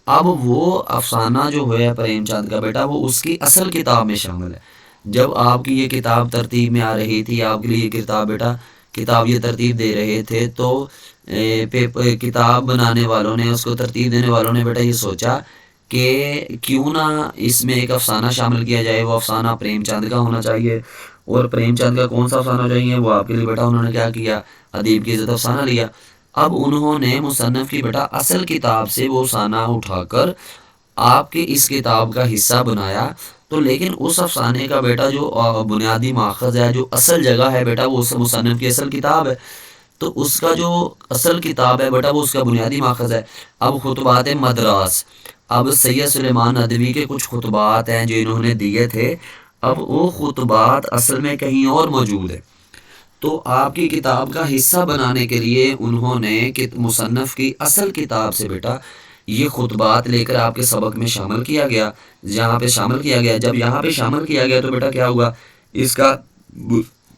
اب وہ افسانہ جو ہے پریم چند کا بیٹا وہ اس کی اصل کتاب میں شامل ہے۔ جب آپ کی یہ کتاب ترتیب میں آ رہی تھی، آپ کے لیے یہ کتاب بیٹا کتاب یہ ترتیب دے رہے تھے، تو کتاب بنانے والوں نے، اس کو ترتیب دینے والوں نے بیٹا یہ سوچا کہ کیوں نہ اس میں ایک افسانہ شامل کیا جائے، وہ افسانہ پریم چند کا ہونا چاہیے۔ اور پریم چند کا کون سا افسانہ چاہیے، وہ آپ کے لیے بیٹا انہوں نے کیا کیا، ادیب کی عزت افسانہ لیا۔ اب انہوں نے مصنف کی بیٹا اصل کتاب سے وہ افسانہ اٹھا کر آپ کے اس کتاب کا حصہ بنایا، تو لیکن اس افسانے کا بیٹا جو بنیادی ماخذ ہے، جو اصل جگہ ہے بیٹا وہ اس مصنف کی اصل کتاب ہے، تو اس کا جو اصل کتاب ہے بیٹا وہ اس کا بنیادی ماخذ ہے۔ اب خطبات مدراس، اب سید سلیمان ندوی کے کچھ خطبات ہیں جو انہوں نے دیے تھے، اب وہ خطبات اصل میں کہیں اور موجود ہے، تو آپ کی کتاب کا حصہ بنانے کے لیے انہوں نے مصنف کی اصل کتاب سے بیٹا یہ خطبات لے کر آپ کے سبق میں شامل کیا گیا، جہاں پہ شامل کیا گیا۔ جب یہاں پہ شامل کیا گیا تو بیٹا کیا ہوا، اس کا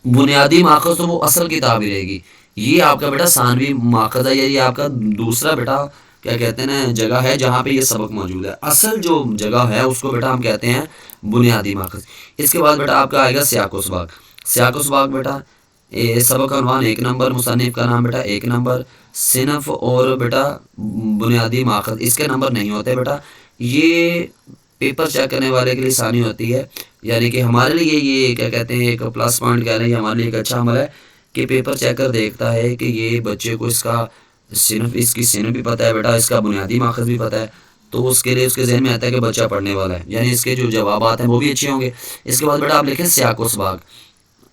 بنیادی ماخذ تو وہ اصل کتاب ہی رہے گی، یہ آپ کا بیٹا ثانوی ماخذ ہے، یہ آپ کا دوسرا بیٹا کیا کہتے ہیں جگہ ہے جہاں پہ یہ سبق موجود ہے۔ اصل جو جگہ ہے اس کو بیٹا ہم کہتے ہیں بنیادی ماخذ۔ اس کے بعد بیٹا آپ کا آئے گا سیاق و سباق۔ سیاق و سباق بیٹا سبق کا عنوان ایک نمبر، مصنف کا نام بیٹا ایک نمبر، صنف اور بیٹا بنیادی ماخذ اس کے نمبر نہیں ہوتے بیٹا، یہ پیپر چیک کرنے والے کے لیے آسانی ہوتی ہے، یعنی کہ ہمارے لیے یہ کیا کہتے ہیں ایک پلس پوائنٹ کہہ رہے ہیں، ہمارے لیے ایک اچھا عمل ہے کہ پیپر چیکر دیکھتا ہے کہ یہ بچے کو اس کا صنف اس کی صنف بھی پتہ ہے بیٹا، اس کا بنیادی ماخذ بھی پتہ ہے، تو اس کے لیے اس کے ذہن میں آتا ہے کہ بچہ پڑھنے والا ہے، یعنی اس کے جو جوابات ہیں وہ بھی اچھے ہوں گے۔ اس کے بعد بیٹا آپ لکھیں سیاق و سباق۔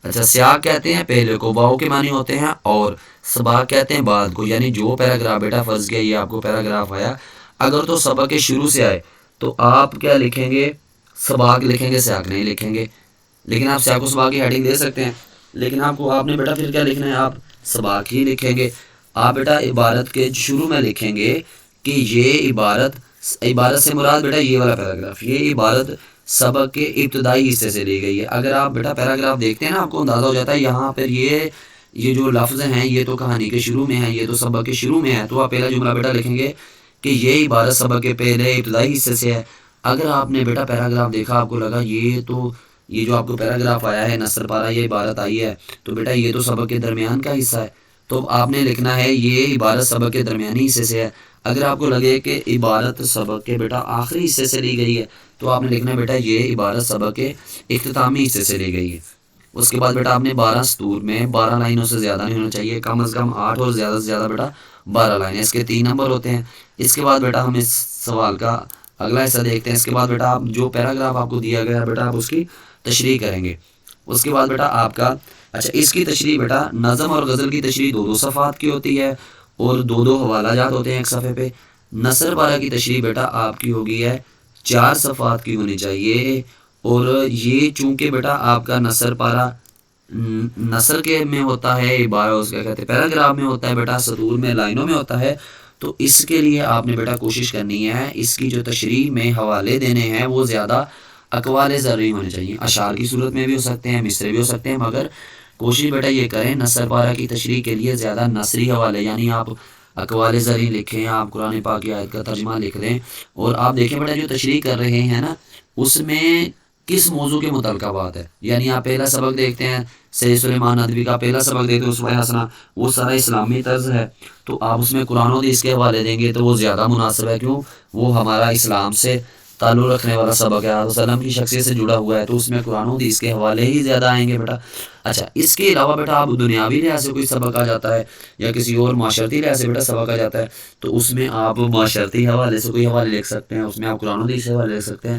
اچھا، سیاق کہتے ہیں پہلے کو، واؤ کے معنی ہوتے ہیں، اور سباق کہتے ہیں بعد کو، یعنی جو پیراگراف بیٹا فرض کیا یہ آپ کو پیراگراف آیا، اگر تو سبق کے شروع سے آئے تو آپ کیا لکھیں گے؟ سباق لکھیں گے، سیاق نہیں لکھیں گے، لیکن آپ سیاق و سباق کی ہیڈنگ دے سکتے ہیں، لیکن آپ نے بیٹا پھر کیا لکھنا ہے؟ آپ سباق ہی لکھیں گے۔ آپ بیٹا عبارت کے شروع میں لکھیں گے کہ یہ عبارت سے مراد بیٹا یہ والا پیراگراف، یہ عبارت سبق کے ابتدائی حصے سے لی گئی ہے۔ اگر آپ بیٹا پیراگراف دیکھتے ہیں نا، آپ کو اندازہ ہو جاتا ہے یہاں پر یہ جو لفظ ہیں یہ تو کہانی کے شروع میں ہیں، یہ تو سبق کے شروع میں ہے، تو آپ پہلا جملہ بیٹا لکھیں گے کہ یہ عبارت سبق کے پہلے ابتدائی حصے سے ہے۔ اگر آپ نے بیٹا پیراگراف دیکھا، آپ کو لگا یہ جو آپ کو پیراگراف آیا ہے، نثر پارہ یہ عبارت آئی ہے، تو بیٹا یہ تو سبق کے درمیان کا حصہ ہے، تو آپ نے لکھنا ہے یہ عبارت سبق کے درمیانی حصے سے ہے۔ اگر آپ کو لگے کہ عبارت سبق کے بیٹا آخری حصے سے لی گئی ہے، تو آپ نے لکھنا ہے بیٹا یہ عبارت سبق کے اختتامی حصے سے لی گئی ہے۔ اس کے بعد بیٹا آپ نے 12 سطور میں 12 لائنوں سے زیادہ نہیں ہونا چاہیے، کم از کم 8 اور زیادہ سے زیادہ بیٹا 12 لائنیں، اس کے 3 نمبر ہوتے ہیں۔ اس کے بعد بیٹا ہم اس سوال کا اگلا حصہ دیکھتے ہیں۔ اس کے بعد بیٹا آپ جو پیراگراف آپ کو دیا گیا ہے بیٹا آپ اس کی تشریح کریں گے۔ اس کے بعد بیٹا آپ کا اس کی تشریح بیٹا نظم اور غزل کی تشریح 2 صفحات کی ہوتی ہے اور 2 حوالہ جات ہوتے ہیں ایک صفحے پہ۔ نثر پارہ کی تشریح بیٹا آپ کی ہوگی ہے 4 صفحات کی ہونی چاہیے، اور یہ چونکہ بیٹا آپ کا نثر پارہ نثر کے میں ہوتا ہے، اس کیا کہتے ہیں پیراگراف میں ہوتا ہے بیٹا، سطور میں لائنوں میں ہوتا ہے، تو اس کے لیے آپ نے بیٹا کوشش کرنی ہے اس کی جو تشریح میں حوالے دینے ہیں وہ زیادہ اقوال زرعی ہونے چاہیے، اشعار کی صورت میں بھی ہو سکتے ہیں، مصرے بھی ہو سکتے ہیں، مگر کوشش بیٹا یہ کریں نثر پارہ کی تشریح کے لیے زیادہ نثری حوالے، یعنی آپ اقوال زرعی لکھیں، آپ قرآن پاک کی آیت کا ترجمہ لکھ دیں، اور آپ دیکھیں بیٹا جو تشریح کر رہے ہیں نا اس میں کس موضوع کے متعلقہ بات ہے، یعنی آپ پہلا سبق دیکھتے ہیں سید سلیمان ندوی کا پہلا سبق دیکھتے ہیں اسوہ حسنہ، وہ سارا اسلامی طرز ہے، تو آپ اس میں قرآن و حدیث کے حوالے دیں گے تو وہ زیادہ مناسب ہے، کیوں؟ وہ ہمارا اسلام سے تعلق رکھنے والا سبق ہے، آپ وسلم کی شخصیت سے جڑا ہوا ہے، تو اس میں قرآن و حدیث کے حوالے ہی زیادہ آئیں گے بیٹا۔ اچھا، اس کے علاوہ بیٹا آپ دنیاوی لحاظ سے کوئی سبق آ جاتا ہے یا کسی اور معاشرتی لحاظ سے بیٹا سبق آ جاتا ہے، تو اس میں آپ معاشرتی حوالے سے کوئی حوالے لکھ سکتے ہیں، اس میں آپ قرآن و حدیث سے حوالے لکھ سکتے ہیں۔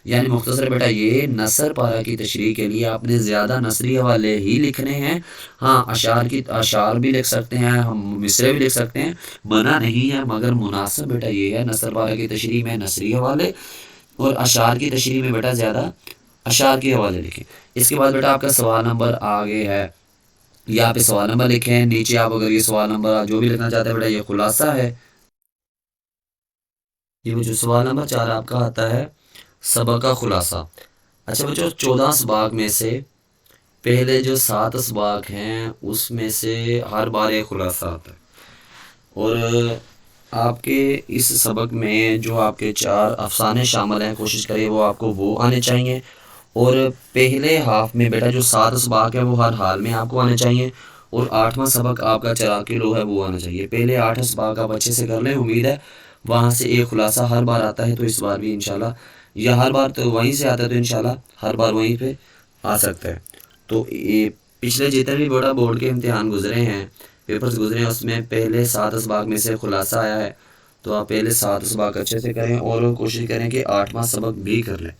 یعنی مختصر بیٹا یہ نثر پارہ کی تشریح کے لیے آپ نے زیادہ نثری حوالے ہی لکھنے ہیں۔ ہاں، اشعار بھی لکھ سکتے ہیں، ہم مصرے بھی لکھ سکتے ہیں، منع نہیں ہے، مگر مناسب بیٹا یہ ہے نثر پارہ کی تشریح میں نثری حوالے، اور اشعار کی تشریح میں بیٹا زیادہ اشعار کے حوالے لکھیں۔ اس کے بعد بیٹا آپ کا سوال نمبر آگے ہے، یہاں پہ سوال نمبر لکھیں، نیچے آپ اگر یہ سوال نمبر جو بھی لکھنا چاہتے ہیں بیٹا یہ خلاصہ ہے۔ یہ جو سوال نمبر 4 آپ کا آتا ہے سبق کا خلاصہ۔ اچھا بچوں، 14 اسباق میں سے پہلے جو 7 اسباق ہیں اس میں سے ہر بار ایک خلاصہ آتا ہے، اور آپ کے اس سبق میں جو آپ کے 4 افسانے شامل ہیں کوشش کریں وہ آپ کو وہ آنے چاہیے، اور پہلے ہاف میں بیٹا جو 7 اسباق ہیں وہ ہر حال میں آپ کو آنے چاہیے، اور 8واں سبق آپ کا چراغ کی لو ہے وہ آنا چاہیے۔ پہلے 8 اسباق آپ اچھے سے کر لیں، امید ہے وہاں سے ایک خلاصہ ہر بار آتا ہے، تو اس بار بھی انشاءاللہ، یا ہر بار تو وہیں سے آتا ہے تو انشاءاللہ ہر بار وہیں پہ آ سکتا ہے۔ تو یہ پچھلے جتنے بھی بڑا بورڈ کے امتحان گزرے ہیں، پیپرز گزرے ہیں، اس میں پہلے 7 اسباق میں سے خلاصہ آیا ہے، تو آپ پہلے 7 اسباق اچھے سے کریں اور کوشش کریں کہ 8واں سبق بھی کر لیں۔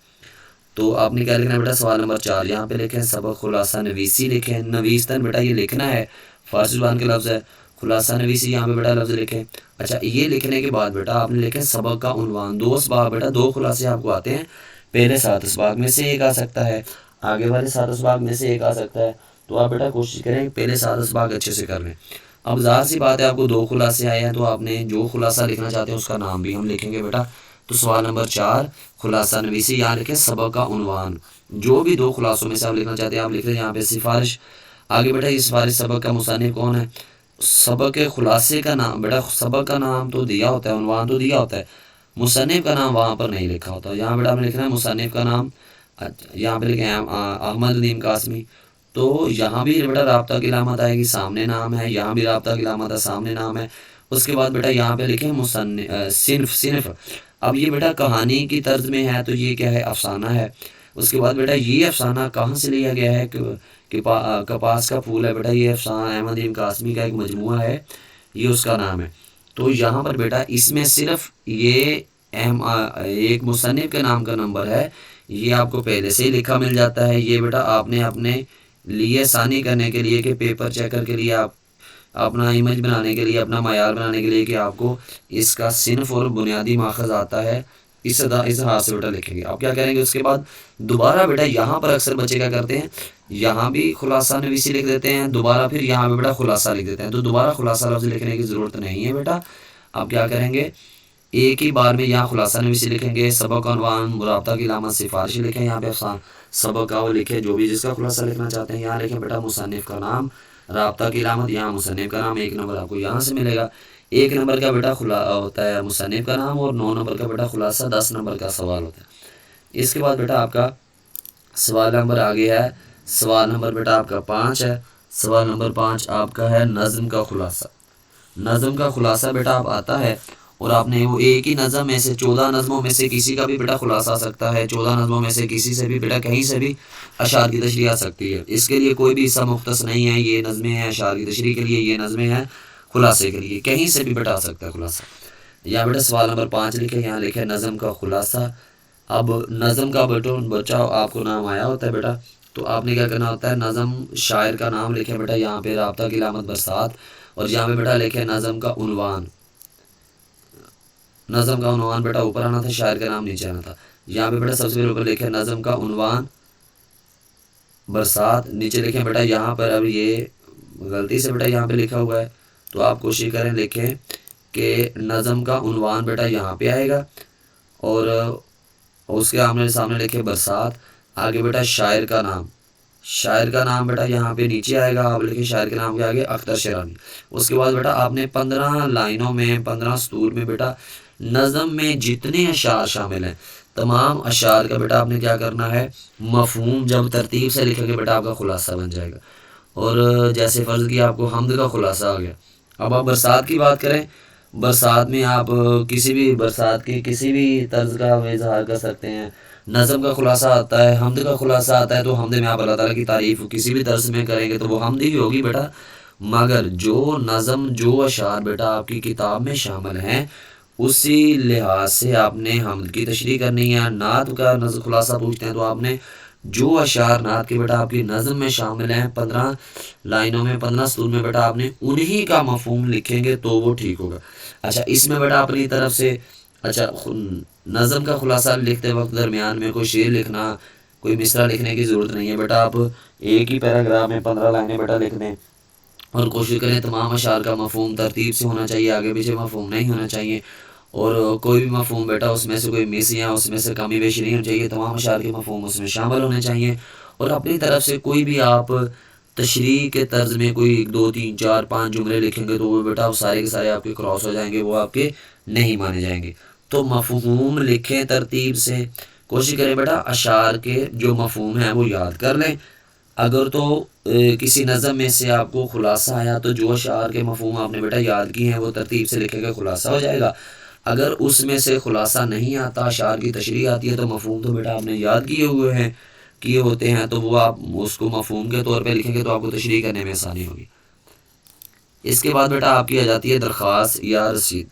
تو آپ نے کیا لکھنا ہے بیٹا؟ سوال نمبر 4 یہاں پہ لکھیں سبق خلاصہ نویسی لکھیں، نویستن بیٹا یہ لکھنا ہے، فارسی زبان کے لفظ ہے، خلاصہ نویسی یہاں پہ بیٹا لفظ لکھیں۔ اچھا، یہ لکھنے کے بعد بیٹا آپ نے لکھیں سبق کا عنوان۔ 2 اسباق بیٹا 2 خلاصے آپ کو آتے ہیں، پہلے 7 اسباق میں سے ایک آ سکتا ہے، آگے والے 7 اسباق میں سے ایک آ سکتا ہے، تو آپ بیٹا کوشش کریں کہ پہلے 7 اسباق اچھے سے کر لیں۔ اب ظاہر سی بات ہے آپ کو 2 خلاصے آئے ہیں، تو آپ نے جو خلاصہ لکھنا چاہتے ہیں اس کا نام بھی ہم لکھیں گے بیٹا۔ تو سوال نمبر 4 خلاصہ نویسی، یہاں لکھیں سبق کا عنوان، جو بھی 2 خلاصوں میں سے آپ لکھنا چاہتے ہیں آپ لکھ لیں۔ یہاں پہ سفارش آگے بیٹا، یہ سفارش سبق کا مصنف کون ہے؟ سبق کے خلاصے کا نام بیٹا، سبق کا نام تو دیا ہوتا ہے، عنوان تو دیا ہوتا ہے، مصنف کا نام وہاں پر نہیں لکھا ہوتا، یہاں بیٹا آپ نے لکھنا ہے مصنف کا نام۔ یہاں پہ لکھیں احمد ندیم قاسمی، تو یہاں بھی بیٹا رابطہ کی علامت آئے گی، سامنے نام ہے، یہاں بھی رابطہ کی علامت ہے، سامنے نام ہے۔ اس کے بعد بیٹا یہاں پہ لکھیں صنف۔ اب یہ بیٹا کہانی کی طرز میں ہے، تو یہ کیا ہے؟ افسانہ ہے۔ اس کے بعد بیٹا یہ افسانہ کہاں سے لیا گیا ہے؟ کہ کپاس کا پھول ہے بیٹا، یہ افسانہ احمد ندیم قاسمی کا ایک مجموعہ ہے، یہ اس کا نام ہے۔ تو یہاں پر بیٹا اس میں صرف یہ ایک مصنف کے نام کا نمبر ہے، یہ آپ کو پہلے سے ہی لکھا مل جاتا ہے۔ یہ بیٹا آپ نے اپنے لیے آسانی کرنے کے لیے کہ پیپر چیکر کے لیے، آپ اپنا امیج بنانے کے لیے، اپنا معیار بنانے کے لیے کہ آپ کو اس کا صنف اور بنیادی ماخذ آتا ہے، اس ہاتھ سے بیٹا لکھیں گے۔ آپ کیا کریں گے اس کے بعد دوبارہ بیٹا یہاں پر اکثر بچے کیا کرتے ہیں، یہاں بھی خلاصہ نویسی لکھ دیتے ہیں، دوبارہ پھر یہاں پہ بیٹا خلاصہ لکھ دیتے ہیں۔ تو دوبارہ خلاصہ لفظ لکھنے کی ضرورت نہیں ہے بیٹا، آپ کیا کریں گے ایک ہی بار میں یہاں خلاصہ نویسی لکھیں گے، سبق عنوان، رابطہ کی علامت، سفارشی لکھیں، یہاں پہ سبق کا وہ لکھیں جو بھی جس کا خلاصہ لکھنا چاہتے ہیں، یہاں لکھیں بیٹا مصنف کا نام، رابطہ کی علامت، یہاں مصنف کا نام، 1 نمبر آپ کو یہاں سے ملے گا۔ 1 نمبر کا بیٹا ہوتا ہے مصنف کا نام، اور 9 نمبر کا بیٹا خلاصہ 10 نمبر کا سوال ہوتا ہے۔ اس کے بعد بیٹا آپ کا سوال نمبر آگے ہے، سوال نمبر بیٹا آپ کا 5 ہے۔ سوال نمبر 5 آپ کا ہے نظم کا خلاصہ۔ نظم کا خلاصہ بیٹا آپ آتا ہے، اور آپ نے وہ ایک ہی نظم میں سے 14 نظموں میں سے کسی کا بھی بیٹا خلاصہ آ سکتا ہے، 14 نظموں میں سے کسی سے بھی بیٹا کہیں سے بھی اشعار کی تشریح آ سکتی ہے۔ اس کے لیے کوئی بھی حصہ مختص نہیں ہے، یہ نظمیں ہیں اشعار کی تشریح کے لیے، یہ نظمیں ہیں خلاصے کے لیے، کہیں سے بھی بیٹا آ سکتا ہے خلاصہ۔ یہاں بیٹا سوال نمبر 5 لکھے، یہاں لکھے نظم کا خلاصہ۔ اب نظم کا بچہ آپ کو نام آیا ہوتا ہے بیٹا، تو آپ نے کیا کرنا ہوتا ہے، نظم شاعر کا نام لکھے بیٹا، یہاں پہ رابطہ کی علامت برسات، اور یہاں پہ بیٹا لکھے نظم کا عنوان۔ نظم کا عنوان بیٹا اوپر آنا تھا، شاعر کا نام نیچے آنا تھا۔ یہاں پہ بیٹا سب سے پہلے اوپر لکھے نظم کا عنوان برسات، نیچے لکھیں بیٹا یہاں پر، اب یہ غلطی سے بیٹا یہاں پہ لکھا ہوا ہے، تو آپ کوشش کریں لکھیں کہ نظم کا عنوان بیٹا یہاں پہ آئے گا، اور اس کے آمنے سامنے لکھے برسات، آگے بیٹا شاعر کا نام، شاعر کا نام بیٹا یہاں پہ نیچے آئے گا، آپ لکھیں شاعر کے نام کے آگے اختر شیرانی۔ اس کے بعد بیٹا آپ نے 15 لائنوں میں 15 سطور میں بیٹا نظم میں جتنے اشعار شامل ہیں تمام اشعار کا بیٹا آپ نے کیا کرنا ہے، مفہوم جب ترتیب سے لکھیں گے بیٹا آپ کا خلاصہ بن جائے گا۔ اور جیسے فرض کیا آپ کو حمد کا خلاصہ آ گیا۔ اب آپ برسات کی بات کریں، برسات میں آپ کسی بھی برسات کی کسی بھی طرز کا اظہار کر سکتے ہیں۔ نظم کا خلاصہ آتا ہے، حمد کا خلاصہ آتا ہے، تو حمد میں آپ اللہ تعالیٰ کی تعریف کسی بھی طرز میں کریں گے تو وہ حمد ہی ہوگی بیٹا، مگر جو نظم جو اشعار بیٹا آپ کی کتاب میں شامل ہیں اسی لحاظ سے آپ نے حمد کی تشریح کرنی ہے۔ نعت کا خلاصہ پوچھتے ہیں تو آپ نے جو اشعار نعت کے بیٹا آپ کی نظم میں شامل ہیں 15 لائنوں میں 15 سطور میں بیٹا آپ نے انہی کا مفہوم لکھیں گے تو وہ ٹھیک ہوگا۔ اچھا اس میں بیٹا اپنی طرف سے نظم کا خلاصہ لکھتے وقت درمیان میں کوئی شعر لکھنا، کوئی مصرع لکھنے کی ضرورت نہیں ہے بیٹا، آپ ایک ہی پیراگراف میں 15 لائنیں بیٹا لکھ دیں، اور کوشش کریں تمام اشعار کا مفہوم ترتیب سے ہونا چاہیے، آگے پیچھے مفہوم نہیں ہونا چاہیے، اور کوئی بھی مفہوم بیٹا اس میں سے کوئی مس یا اس میں سے کمی بیشی نہیں ہونی چاہیے، تمام اشعار کے مفہوم اس میں شامل ہونے چاہیے۔ اور اپنی طرف سے کوئی بھی آپ تشریح کے طرز میں کوئی 2 3 4 5 جملے لکھیں گے تو وہ بیٹا سارے کے سارے آپ کے کراس ہو جائیں گے، وہ آپ کے نہیں مانے جائیں گے۔ تو مفہوم لکھیں ترتیب سے، کوشش کریں بیٹا اشعار کے جو مفہوم ہیں وہ یاد کر لیں۔ اگر تو کسی نظم میں سے آپ کو خلاصہ آیا تو جو اشعار کے مفہوم آپ نے بیٹا یاد کیے ہیں وہ ترتیب سے لکھے گا، خلاصہ ہو جائے گا۔ اگر اس میں سے خلاصہ نہیں آتا، اشعار کی تشریح آتی ہے، تو مفہوم تو بیٹا آپ نے یاد کیے ہوتے ہیں تو وہ آپ اس کو مفہوم کے طور پہ لکھیں گے تو آپ کو تشریح کرنے میں آسانی ہوگی۔ اس کے بعد بیٹا آپ کی آ جاتی ہے درخواست یا رسید۔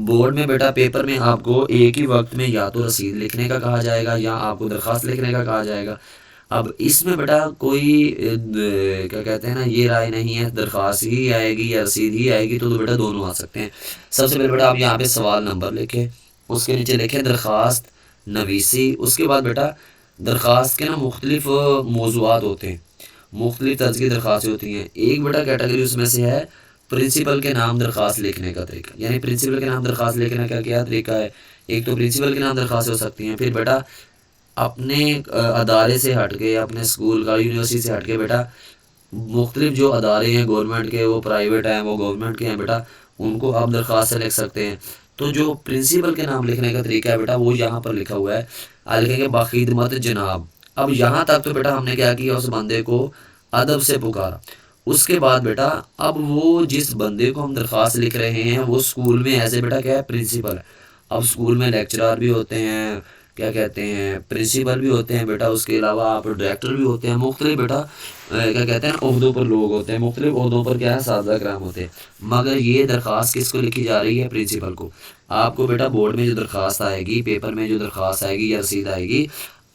بورڈ میں بیٹا پیپر میں آپ کو ایک ہی وقت میں یا تو رسید لکھنے کا کہا جائے گا یا آپ کو درخواست لکھنے کا کہا جائے گا۔ اب اس میں بیٹا کوئی کیا کہتے ہیں نا یہ رائے نہیں ہے، درخواست ہی آئے گی یا رسید ہی آئے گی، تو بیٹا دونوں آ سکتے ہیں۔ سب سے پہلے بیٹا آپ یہاں پہ سوال نمبر لکھیں، اس کے نیچے لکھیں درخواست نویسی۔ اس کے بعد بیٹا درخواست کے نا مختلف موضوعات ہوتے ہیں، مختلف طرز کی درخواستیں ہوتی ہیں۔ ایک بیٹا کیٹیگری اس میں سے ہے پرنسپل کے نام درخواست لکھنے کا طریقہ، یعنی پرنسپل کے نام درخواست لکھنے کا کیا طریقہ ہے، ایک تو پرنسپل کے نام درخواست ہو سکتی ہیں، پھر بیٹا اپنے ادارے سے ہٹ کے، اپنے اسکول کا یونیورسٹی سے ہٹ کے بیٹا مختلف جو ادارے ہیں گورنمنٹ کے، وہ پرائیویٹ ہیں، وہ گورنمنٹ کے ہیں بیٹا، ان کو آپ درخواست سے لکھ سکتے ہیں۔ تو جو پرنسپل کے نام لکھنے کا طریقہ ہے بیٹا وہ یہاں پر لکھا ہوا ہے، لکھیں گے بخدمت جناب۔ اب یہاں تک تو بیٹا ہم نے کیا کیا، اس بندے کو ادب سے پکارا۔ اس کے بعد بیٹا اب وہ جس بندے کو ہم درخواست لکھ رہے ہیں وہ اسکول میں ایسے بیٹا کیا ہے، پرنسپل ہے۔ اب اسکول میں لیکچرار بھی ہوتے ہیں، کیا کہتے ہیں پرنسپل بھی ہوتے ہیں بیٹا، اس کے علاوہ آپ ڈائریکٹر بھی ہوتے ہیں، مختلف بیٹا کیا کہتے ہیں عہدوں پر لوگ ہوتے ہیں، مختلف عہدوں پر کیا ہے اساتذہ کرام ہوتے ہیں، مگر یہ درخواست کس کو لکھی جا رہی ہے؟ پرنسپل کو۔ آپ کو بیٹا بورڈ میں جو درخواست آئے گی، پیپر میں جو درخواست آئے گی یا رسید آئے گی،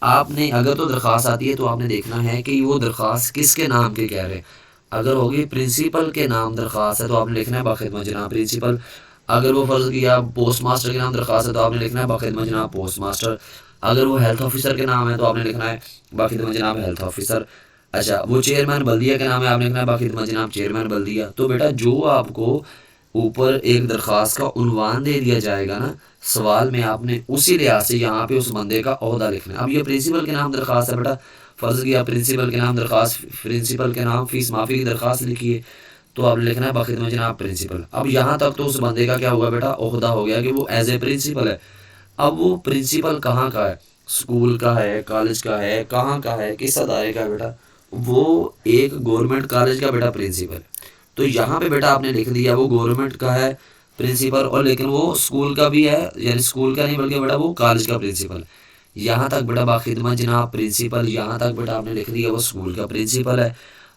آپ نے اگر تو درخواست آتی ہے تو آپ نے دیکھنا ہے کہ وہ درخواست کس کے نام کے کہہ رہے ہیں۔ اگر ہوگی پرنسپل کے نام درخواست ہے تو آپ نے لکھنا ہے باخدمت جناب پرنسپل۔ اگر وہ فرض کیا پوسٹ ماسٹر کے نام درخواست ہے تو آپ نے لکھنا ہے باخدمت جناب پوسٹ ماسٹر۔ اگر وہ ہیلتھ آفیسر کے نام ہے تو آپ نے لکھنا ہے باخدمت جناب ہیلتھ آفیسر۔ اچھا وہ چیئرمین بلدیہ کے نام ہے، آپ نے لکھنا ہے باخدمت جناب چیئرمین بلدیہ۔ تو بیٹا جو آپ کو اوپر ایک درخواست کا عنوان دے دیا جائے گا نا سوال میں، آپ نے اسی لحاظ سے یہاں پہ اس بندے کا عہدہ لکھنا ہے۔ اب یہ پرنسپل کے نام درخواست ہے بیٹا، فرض کیا پرنسپل کے نام درخواست، پرنسپل کے نام فیس معافی کی درخواست لکھیے تو آپ لکھنا ہے باخدمت جناب پرنسپل۔ اب یہاں تک تو اس بندے کا کیا ہوگا بیٹا عہدہ ہو گیا کہ وہ ایز اے پرنسپل ہے۔ اب وہ پرنسپل کہاں کا ہے؟ اسکول کا ہے، کالج کا ہے، کہاں کا ہے، کس ادارے کا ہے بیٹا؟ وہ ایک گورنمنٹ کالج کا بیٹا پرنسپل ہے۔ تو یہاں پہ بیٹا آپ نے لکھ دیا وہ گورنمنٹ کا ہے پرنسپل، اور لیکن وہ اسکول کا بھی ہے، یعنی اسکول کا نہیں بلکہ بیٹا وہ کالج کا پرنسپل۔ یہاں تک بیٹا باخدمت جناب پرنسپل، یہاں تک بیٹا آپ نے لکھ دیا وہ اسکول کا پرنسپل ہے۔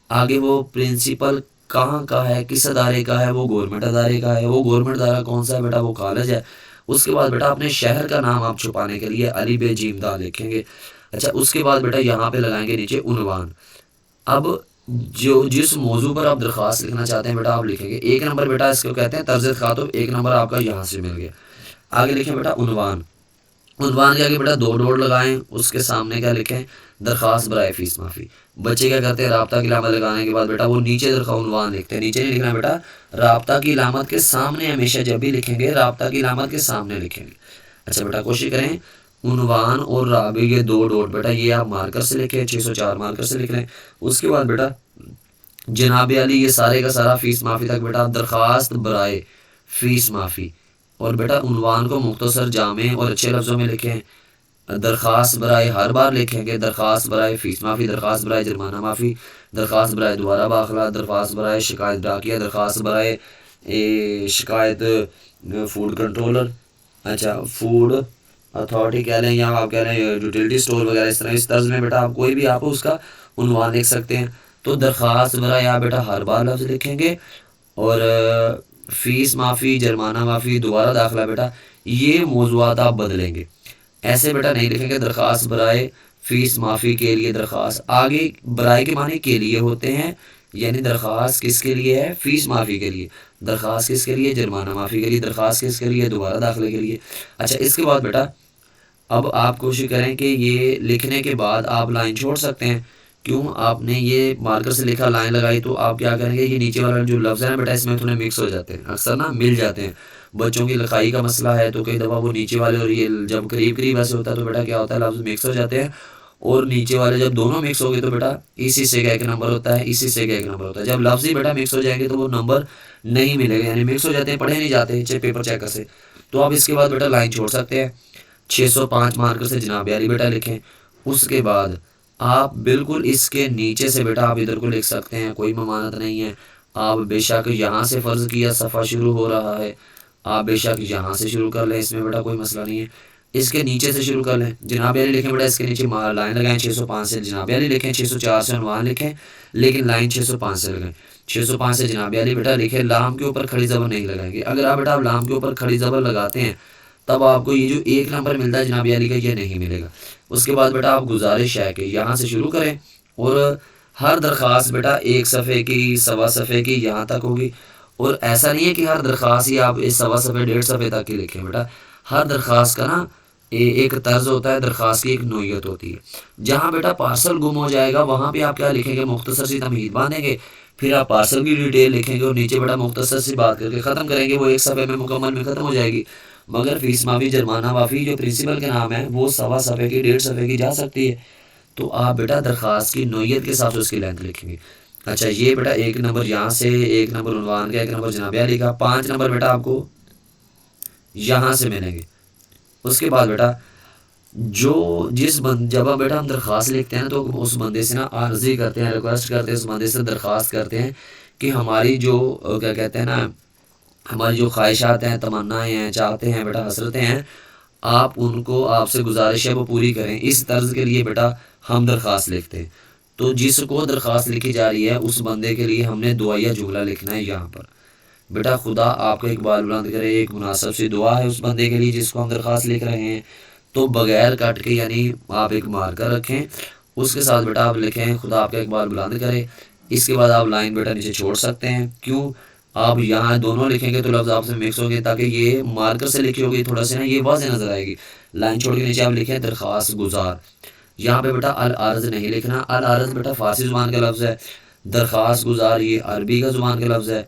آگے وہ پرنسپل کہاں کا ہے، کس ادارے کا ہے؟ وہ گورنمنٹ ادارے کا ہے۔ وہ گورنمنٹ ادارہ کون سا ہے بیٹا؟ وہ کالج ہے۔ اس کے بعد بیٹا اپنے شہر کا نام آپ چھپانے کے لیے علی بے جیم دا لکھیں گے۔ اچھا اس کے بعد بیٹا یہاں پہ لگائیں گے نیچے عنوان۔ اب جو جس موضوع پر آپ درخواست لکھنا چاہتے ہیں بیٹا آپ لکھیں گے۔ ایک نمبر بیٹا اس کو کہتے ہیں طرز خطاب، ایک نمبر آپ کا یہاں سے مل گیا۔ آگے لکھیں بیٹا عنوان۔ عنوان کے آگے بیٹا 2 ڈاٹ لگائیں، اس کے سامنے کیا لکھیں؟ درخواست برائے فیس معافی۔ بچے کیا کرتے ہیں رابطہ کی علامت لگانے کے بعد بیٹا وہ نیچے عنوان لکھتے ہیں، نیچے نہیں لکھنا بیٹا، رابطہ کی علامت کے سامنے ہمیشہ جب بھی لکھیں گے رابطہ کی علامت کے سامنے لکھیں گے۔ اچھا بیٹا کوشش کریں عنوان اور رابطے یہ 2 ڈاٹ بیٹا یہ آپ مارکر سے لکھیں، 604 مارکر سے لکھ لیں۔ اس کے بعد بیٹا جناب علی یہ سارے کا سارا فیس معافی تک بیٹا درخواست برائے فیس معافی، اور بیٹا عنوان کو مختصر جامع اور اچھے لفظوں میں لکھیں۔ درخواست برائے ہر بار لکھیں گے درخواست برائے فیس معافی، درخواست برائے جرمانہ معافی، درخواست برائے دوبارہ داخلہ، درخواست برائے شکایت ڈاکیہ، درخواست برائے شکایت فوڈ کنٹرولر، اچھا فوڈ اتھارٹی کہہ لیں یا آپ کہہ لیں یوٹیلیٹی اسٹور وغیرہ، اس طرح اس طرز میں بیٹا آپ کوئی بھی آپ اس کا عنوان لکھ سکتے ہیں۔ تو درخواست برائے آپ بیٹا ہر بار لفظ لکھیں گے، اور فیس معافی، جرمانہ معافی، دوبارہ داخلہ بیٹا یہ موضوعات آپ بدلیں گے، ایسے بیٹا نہیں لکھیں گے درخواست برائے فیس معافی کے لیے درخواست۔ آگے برائے کے معنی کے لیے ہوتے ہیں، یعنی درخواست کس کے لیے ہے؟ فیس معافی کے لیے۔ درخواست کس کے لیے؟ جرمانہ معافی کے لیے۔ درخواست کس کے لیے؟ دوبارہ داخلے کے لیے۔ اچھا اس کے بعد بیٹا اب آپ کوشش کریں کہ یہ لکھنے کے بعد آپ لائن چھوڑ سکتے ہیں، کیوں؟ آپ نے یہ مارکر سے لکھا، لائن لگائی، تو آپ کیا کریں گے یہ نیچے والا جو لفظ ہے نا بیٹا اس میں تھوڑے مکس ہو جاتے ہیں، اکثر نا مل جاتے ہیں۔ بچوں کی لکھائی کا مسئلہ ہے تو کئی دفعہ وہ نیچے والے اور یہ جب قریب قریب ایسے ہوتا ہے تو بیٹا کیا ہوتا ہے لفظ مکس ہو جاتے ہیں، اور نیچے والے جب دونوں مکس ہو گئے تو بیٹا اسی سے کا 1 نمبر ہوتا ہے، اسی سے کا 1 نمبر ہوتا ہے۔ جب لفظ ہی بیٹا مکس ہو جائیں گے تو وہ نمبر نہیں ملے گا، یعنی مکس ہو جاتے ہیں، پڑھے نہیں جاتے پیپر چیکر سے۔ تو آپ اس کے بعد بیٹا لائن چھوڑ سکتے ہیں، 605 مارکر سے جناب علی بیٹا لکھیں۔ اس کے بعد آپ بالکل اس کے نیچے سے بیٹا آپ ادھر کو لکھ سکتے ہیں، کوئی ممانعت نہیں ہے۔ آپ بے شک یہاں سے فرض کیا صفحہ شروع ہو رہا ہے، آپ بے شک یہاں سے شروع کر لیں، اس میں بیٹا کوئی مسئلہ نہیں ہے۔ اس کے نیچے سے شروع کر لیں، جناب علی لکھیں بیٹا، اس کے نیچے لائن لگائیں، 605 سے جناب علی لکھیں، 604 سے عنوان لکھیں، لیکن لائن 605 سے لگائیں۔ 605 سے جناب علی بیٹا لکھیں، لام کے اوپر کھڑی زبر نہیں لگائیں گے۔ اگر آپ بیٹا آپ لام کے اوپر کھڑی زبر لگاتے ہیں تب آپ کو یہ جو 1 نمبر ملتا ہے جناب علی کا یہ نہیں ملے گا۔ اس کے بعد بیٹا آپ گزارش ہے کہ یہاں سے شروع کریں، اور ہر درخواست بیٹا 1 صفحے کی، سوا صفحے کی یہاں تک ہوگی، اور ایسا نہیں ہے کہ ہر درخواست ہی آپ اس سوا صفحے 1.5 صفحے تک ہی لکھیں بیٹا۔ ہر درخواست کا نا ایک طرز ہوتا ہے، درخواست کی ایک نوعیت ہوتی ہے۔ جہاں بیٹا پارسل گم ہو جائے گا وہاں پہ آپ کیا لکھیں گے؟ مختصر سی تمہید باندھیں گے، پھر آپ پارسل کی ڈیٹیل لکھیں گے اور نیچے بیٹا مختصر سی بات کر کے ختم کریں گے، وہ 1 صفحے میں مکمل میں ختم ہو جائے گی۔ مگر فیس معافی، جرمانہ معافی جو پرنسپل کے نام ہے وہ سوا صفحے کی، 1.5 صفحے کی جا سکتی ہے۔ تو آپ بیٹا درخواست کی نوعیت کے حساب سے اس کی لینتھ لکھیں گے۔ اچھا یہ بیٹا 1 نمبر یہاں سے، 1 نمبر عنوان کا، 1 نمبر جناب علی کا، 5 نمبر بیٹا آپ کو یہاں سے ملیں گے۔ اس کے بعد بیٹا جب بیٹا ہم درخواست لکھتے ہیں تو اس بندے سے نا عرضی کرتے ہیں، ریکویسٹ کرتے ہیں، اس بندے سے درخواست کرتے ہیں کہ ہماری جو کیا کہتے ہیں نا ہماری جو خواہشات ہیں، تمنائیں ہیں، چاہتے ہیں بیٹا، حسرتیں ہیں، آپ ان کو آپ سے گزارش ہے وہ پوری کریں، اس طرز کے لیے بیٹا ہم درخواست لکھتے ہیں۔ تو جس کو درخواست لکھی جا رہی ہے اس بندے کے لیے ہم نے دعائیہ جملہ لکھنا ہے یہاں پر۔ بیٹا خدا آپ کو اقبال بلند کرے، ایک مناسب سی دعا ہے اس بندے کے لیے جس کو ہم درخواست لکھ رہے ہیں۔ تو بغیر کٹ کے یعنی آپ ایک مارکر رکھیں، اس کے ساتھ بیٹا آپ لکھیں خدا آپ کا اقبال بلند کرے، اس کے بعد آپ لائن بیٹا نیچے چھوڑ سکتے ہیں۔ کیوں آپ یہاں دونوں لکھیں گے تو لفظ آپ سے مکس ہو گے، تاکہ یہ مارکر سے لکھی ہوگی تھوڑا سا نا یہ واضح نظر آئے گی۔ لائن چھوڑ کے نیچے آپ لکھیں درخواست گزار، یہاں پہ بیٹا العارض نہیں لکھنا، العارض بیٹا فارسی زبان کا لفظ ہے، درخواست گزار یہ عربی کا زبان کا لفظ ہے۔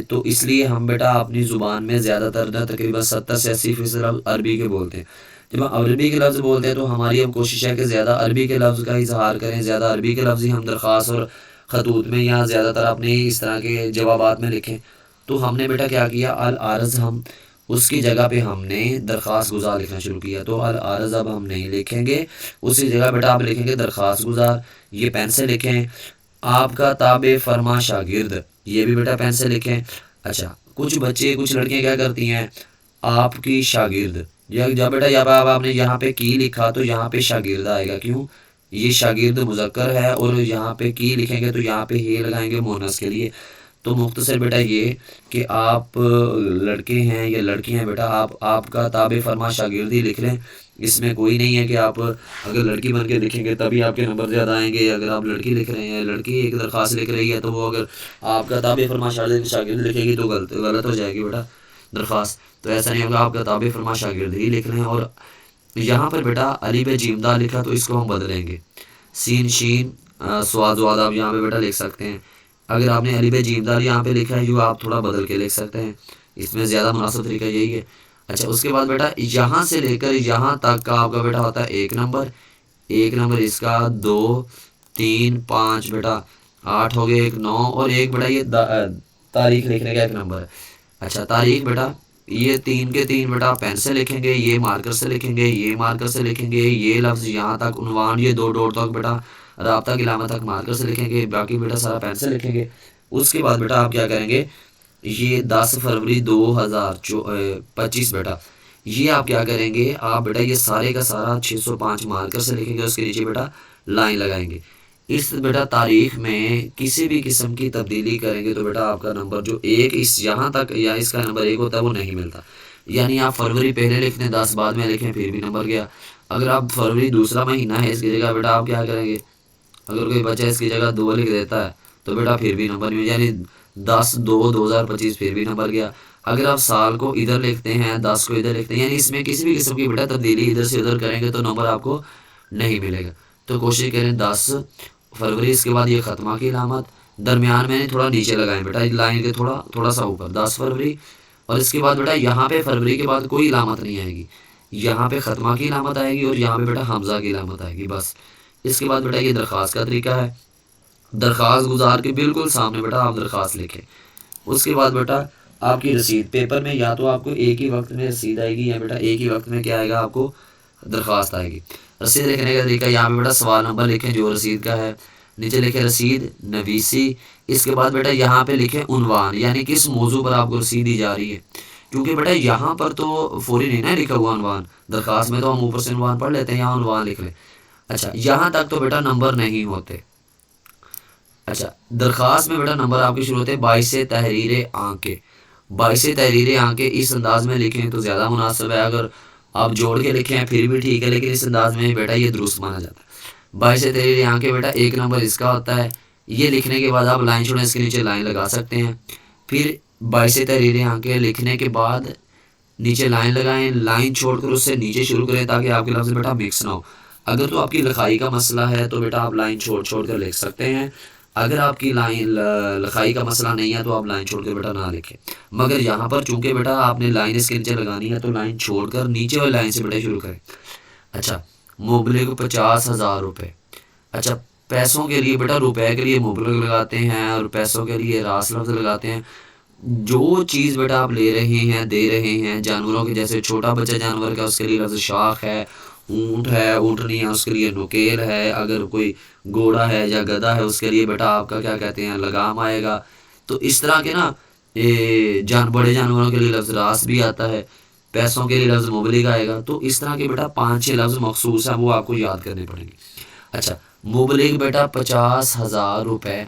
تو اس لیے ہم بیٹا اپنی زبان میں زیادہ تر تقریباً 70 سے 80% عربی کے بولتے ہیں۔ جب ہم عربی کے لفظ بولتے ہیں تو ہماری اب کوشش ہے کہ زیادہ عربی کے لفظ کا اظہار کریں، زیادہ عربی کے لفظ ہی ہم درخواست اور خطوط میں یا زیادہ تر اپنے اس طرح کے جوابات میں لکھیں۔ تو ہم نے بیٹا کیا کیا، العارض ہم اس کی جگہ پہ ہم نے درخواست گزار لکھنا شروع کیا۔ تو العارض اب ہم نہیں لکھیں گے، اسی جگہ بیٹا آپ لکھیں گے درخواست گزار، یہ پین سے لکھیں۔ آپ کا تابع فرما شاگرد، یہ بھی بیٹا پین سے لکھیں۔ اچھا کچھ بچے کچھ لڑکیاں کیا کرتی ہیں، آپ کی شاگرد، جب بیٹا جب آپ نے یہاں پہ کی لکھا تو یہاں پہ شاگرد آئے گا، کیوں یہ شاگرد مذکر ہے، اور یہاں پہ کی لکھیں گے تو یہاں پہ ہی لگائیں گے مونس کے لیے۔ تو مختصر بیٹا یہ کہ آپ لڑکے ہیں یا لڑکی ہیں بیٹا آپ کا تابع فرما شاگرد ہی لکھ لیں، اس میں کوئی نہیں ہے کہ آپ اگر لڑکی بن کے لکھیں گے تبھی آپ کے نمبر زیادہ آئیں گے، اگر آپ لڑکی لکھ رہے ہیں لڑکی ایک درخواست لکھ رہی ہے تو وہ اگر آپ کا تابع فرما شاگرد لکھے گی تو غلط ہو جائے گی بیٹا درخواست، تو ایسا نہیں ہوگا، آپ کا تابع فرما شاگرد ہی لکھ رہے ہیں۔ اور یہاں پر بیٹا الف جیم دال لکھا تو اس کو ہم بدلیں گے، سین شین سواد واد آپ یہاں پہ بیٹا لکھ سکتے ہیں۔ اگر آپ نے الف جیم دال یہاں پہ لکھا ہے جو آپ تھوڑا بدل کے لکھ سکتے ہیں، اس میں زیادہ مناسب طریقہ یہی ہے۔ اچھا اس کے بعد بیٹا یہاں سے لے کر یہاں تک کا آپ کا بیٹا ہوتا ہے ایک نمبر اس کا 2 3 5 بیٹا 8 ہو گئے، ایک 9 اور ایک بیٹا یہ تاریخ لکھنے کا ایک نمبر ہے۔ اچھا تاریخ بیٹا یہ 3 کے 3 بیٹا پین سے لکھیں گے، یہ مارکر سے لکھیں گے، یہ مارکر سے لکھیں گے، یہ لفظ یہاں تک عنوان یہ 2 ڈوٹ تک بیٹا رابطہ کی علامت تک مارکر سے لکھیں گے، باقی بیٹا سارا پین سے لکھیں گے۔ اس کے بعد بیٹا آپ کیا کریں گے، یہ 10 فروری 2025 بیٹا یہ آپ کیا کریں گے، آپ بیٹا یہ سارے کا سارا 605 مارکر سے لکھیں گے، اس کے نیچے بیٹا لائن لگائیں گے۔ اس بیٹا تاریخ میں کسی بھی قسم کی تبدیلی کریں گے تو بیٹا آپ کا نمبر جو ایک اس یہاں تک یا اس کا نمبر 1 ہوتا ہے وہ نہیں ملتا، یعنی آپ فروری پہلے لکھ دیں 10 بعد میں لکھیں پھر بھی نمبر گیا۔ اگر آپ فروری دوسرا مہینہ ہے اس کی جگہ بیٹا آپ کیا کریں گے، اگر کوئی بچہ اس کی جگہ 2 لکھ دیتا ہے تو بیٹا پھر بھی نمبر نہیں، یعنی 10/2/2025 پھر بھی نمبر گیا۔ اگر آپ سال کو ادھر لکھتے ہیں 10 کو ادھر لکھتے ہیں، یعنی اس میں کسی بھی قسم کی بیٹا تبدیلی ادھر سے ادھر کریں گے تو نمبر آپ کو نہیں ملے گا۔ تو کوشش کریں 10 فروری، اس کے بعد یہ ختمہ کی علامت درمیان میں تھوڑا نیچے لگائیں بیٹا لائن کے تھوڑا سا اوپر 10 فروری، اور اس کے بعد بیٹا یہاں پہ فروری کے بعد کوئی علامت نہیں آئے گی، یہاں پہ ختمہ کی علامت آئے گی اور یہاں پہ بیٹا حمزہ کی علامت آئے گی بس۔ اس کے بعد بیٹا یہ درخواست کا طریقہ ہے، درخواست گزار کے بالکل سامنے بیٹا آپ درخواست لکھیں۔ اس کے بعد بیٹا آپ کی رسید پیپر میں یا تو آپ کو ایک ہی وقت میں رسید آئے گی یا بیٹا ایک ہی وقت میں کیا آئے گا آپ کو درخواست آئے گی۔ رسید لکھنے کا طریقہ یہاں پہ بیٹا سوال نمبر لکھیں جو رسید کا ہے، نیچے لکھیں رسید نویسی، اس کے بعد بیٹا یہاں پہ لکھیں عنوان، یعنی کس موضوع پر آپ کو رسید دی جا رہی ہے، کیونکہ بیٹا یہاں پر تو فوری نہیں نا لکھا ہوا عنوان، درخواست میں تو ہم اوپر سے عنوان پڑھ لیتے ہیں، یہاں عنوان لکھ لیں۔ اچھا یہاں تک تو بیٹا نمبر نہیں ہوتے۔ اچھا درخواست میں بیٹا نمبر آپ کی شروع ہوتے ہیں 22 تحریر آنکھیں، 22 تحریر آنکھیں اس انداز میں لکھیں تو زیادہ مناسب ہے، اگر آپ جوڑ کے لکھیں پھر بھی ٹھیک ہے، لیکن اس انداز میں بیٹا یہ درست مانا جاتا ہے۔ 22 تحریر آنکھیں بیٹا ایک نمبر اس کا ہوتا ہے، یہ لکھنے کے بعد آپ لائن چھوڑیں، اس کے نیچے لائن لگا سکتے ہیں، پھر 22 تحریر آنکھیں لکھنے کے بعد نیچے لائن لگائیں، لائن چھوڑ کر اس سے نیچے شروع کریں تاکہ آپ کے لفظ بیٹا مکس نہ ہو۔ اگر تو آپ کی لکھائی کا مسئلہ ہے تو بیٹا آپ لائن چھوڑ کر لکھ سکتے ہیں، اگر آپ کی لکھائی کا مسئلہ نہیں ہے تو آپ لائن چھوڑ کر بیٹا نہ لکھیں، مگر یہاں پر چونکہ بیٹا آپ نے لائن اس کے نیچے لگانی ہے تو لائن چھوڑ کر نیچے والی لائن سے بیٹا شروع کریں۔ اچھا مبلغ 50,000 روپے، اچھا پیسوں کے لیے بیٹا روپے کے لیے مبلغ لگاتے ہیں اور پیسوں کے لیے راس لفظ لگاتے ہیں۔ جو چیز بیٹا آپ لے رہے ہیں دے رہے ہیں جانوروں کے، جیسے چھوٹا بچہ جانور کا اس کے لیے لفظ شاخ ہے، اونٹ ہے اونٹنی ہے اس کے لیے نکیل ہے، اگر کوئی گھوڑا ہے یا گدھا ہے اس کے لیے بیٹا آپ کا کیا کہتے ہیں لگام آئے گا۔ تو اس طرح کے نا بڑے جانوروں کے لیے لفظ راس بھی آتا ہے، پیسوں کے لیے لفظ مبلغ آئے گا. تو اس طرح کے بیٹا 5-6 لفظ مخصوص ہیں، وہ آپ کو یاد کرنے پڑیں گے. اچھا مبلغ بیٹا 50,000 روپے،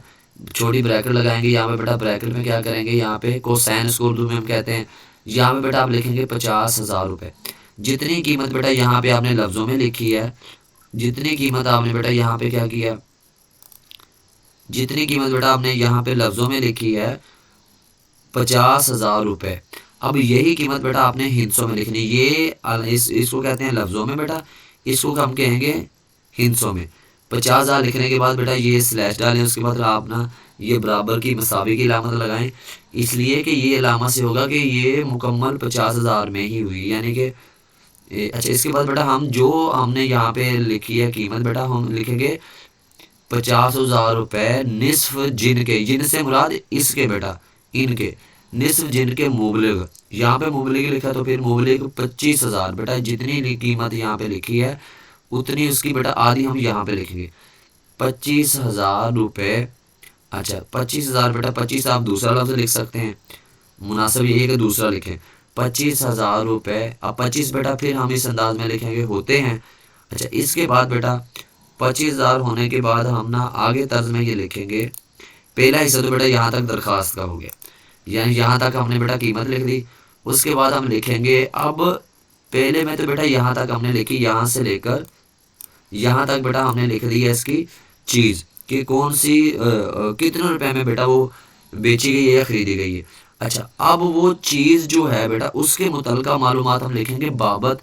چھوٹی بریکٹ لگائیں گے یہاں پہ بیٹا. بریکٹ میں کیا کریں گے، یہاں پہ کوسین اس کو اردو میں ہم کہتے ہیں. یہاں پہ بیٹا آپ لکھیں گے 50,000 روپے. جتنی قیمت بیٹا یہاں پہ آپ نے لفظوں میں لکھی ہے، جتنی قیمت آپ نے بیٹا یہاں پہ کیا کیا، جتنی قیمت بیٹا آپ نے یہاں پہ لفظوں میں لکھی ہے 50,000 روپے. اب یہی قیمت بیٹا آپ نے ہندسوں میں لکھنی. یہ اس کو کہتے ہیں لفظوں میں بیٹا، اس کو ہم کہیں گے ہندسوں میں. 50,000 لکھنے کے بعد بیٹا یہ سلیش ڈالیں، اس کے بعد آپ نا یہ برابر کی مساوی کی علامت لگائیں، اس لیے کہ یہ علامت سے ہوگا کہ یہ مکمل 50,000 میں ہی ہوئی، یعنی کہ اچھا. اس کے بعد بیٹا ہم نے یہاں پہ لکھی ہے قیمت بیٹا، ہم لکھیں گے 50,000 روپے نصف جن کے، جن سے مراد اس کے بیٹا، ان کے نصف جن کے مبلغ. یہاں پہ مبلغ لکھا تو پھر مبلغ 25,000 بیٹا. جتنی قیمت یہاں پہ لکھی ہے اتنی اس کی بیٹا آدھی ہم یہاں پہ لکھیں گے 25,000 روپے. اچھا 25,000 بیٹا، 25 آپ دوسرا لفظ لکھ سکتے ہیں، مناسب یہ ہے کہ دوسرا لکھیں. 25,000 روپے. اب 25 بیٹا پھر ہم اس انداز میں لکھیں گے ہوتے ہیں. اچھا اس کے بعد بیٹا 25,000 ہونے کے بعد ہم نا آگے طرز میں یہ لکھیں گے. پہلا حصہ تو بیٹا یہاں تک درخواست کا ہو گیا، یعنی یہاں تک ہم نے بیٹا قیمت لکھ دی. اس کے بعد ہم لکھیں گے، اب پہلے میں تو بیٹا یہاں تک ہم نے لکھی، یہاں سے لے کر یہاں تک بیٹا ہم نے لکھ دی ہے اس کی چیز کہ کون سی کتنے روپے میں بیٹا وہ بیچی گئی ہے یا خریدی گئی ہے. اچھا اب وہ چیز جو ہے بیٹا اس کے متعلقہ معلومات ہم لکھیں گے بابت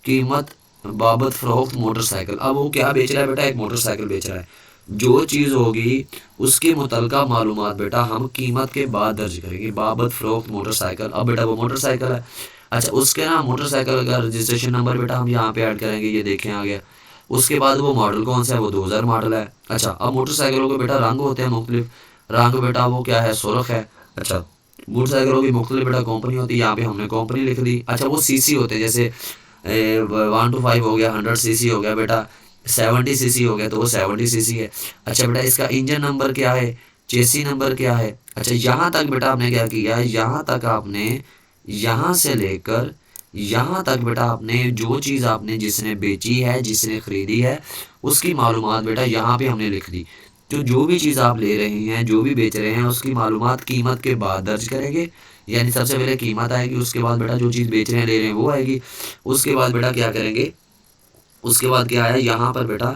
قیمت، بابت فروخت موٹر سائیکل. اب وہ کیا بیچ رہا ہے بیٹا، ایک موٹر سائیکل بیچ رہا ہے. جو چیز ہوگی اس کے متعلقہ معلومات بیٹا ہم قیمت کے بعد درج کریں گے، بابت فروخت موٹر سائیکل. اب بیٹا وہ موٹر سائیکل ہے. اچھا اس کے نا موٹر سائیکل کا رجسٹریشن نمبر بیٹا ہم یہاں پہ ایڈ کریں گے، یہ دیکھیں آ گیا. اس کے بعد وہ ماڈل کون سا ہے، وہ 2000 ماڈل ہے. اچھا اب موٹر سائیکلوں کے بیٹا رنگ ہوتے ہیں مختلف، رنگ بیٹا وہ کیا ہے، سرخ ہے. اچھا موٹر سائیکلوں کی مختلف بیٹا کمپنی ہوتی ہے، یہاں پہ ہم نے کمپنی لکھ دی. اچھا وہ سی سی ہوتے ہیں، جیسے 1 to 5 ہو گیا، 100 سی سی ہو گیا بیٹا، 70 سی سی ہو گیا تو وہ 70 سی سی ہے. اچھا بیٹا اس کا انجن نمبر کیا ہے، چیسی نمبر کیا ہے. اچھا یہاں تک بیٹا آپ نے کیا کیا ہے، یہاں تک آپ نے یہاں سے لے کر یہاں تک بیٹا آپ نے جو چیز آپ نے جس نے بیچی ہے، جس نے خریدی ہے، اس کی معلومات بیٹا یہاں پہ ہم نے لکھ دی. جو بھی چیز آپ لے رہے ہیں، جو بھی بیچ رہے ہیں، اس کی معلومات قیمت کے بعد درج کریں گے. یعنی سب سے پہلے قیمت آئے گی، اس کے بعد بیٹا جو چیز بیچ رہے ہیں لے رہے ہیں وہ آئے گی. اس کے بعد بیٹا کیا کریں گے، اس کے بعد کیا ہے یہاں پر بیٹا،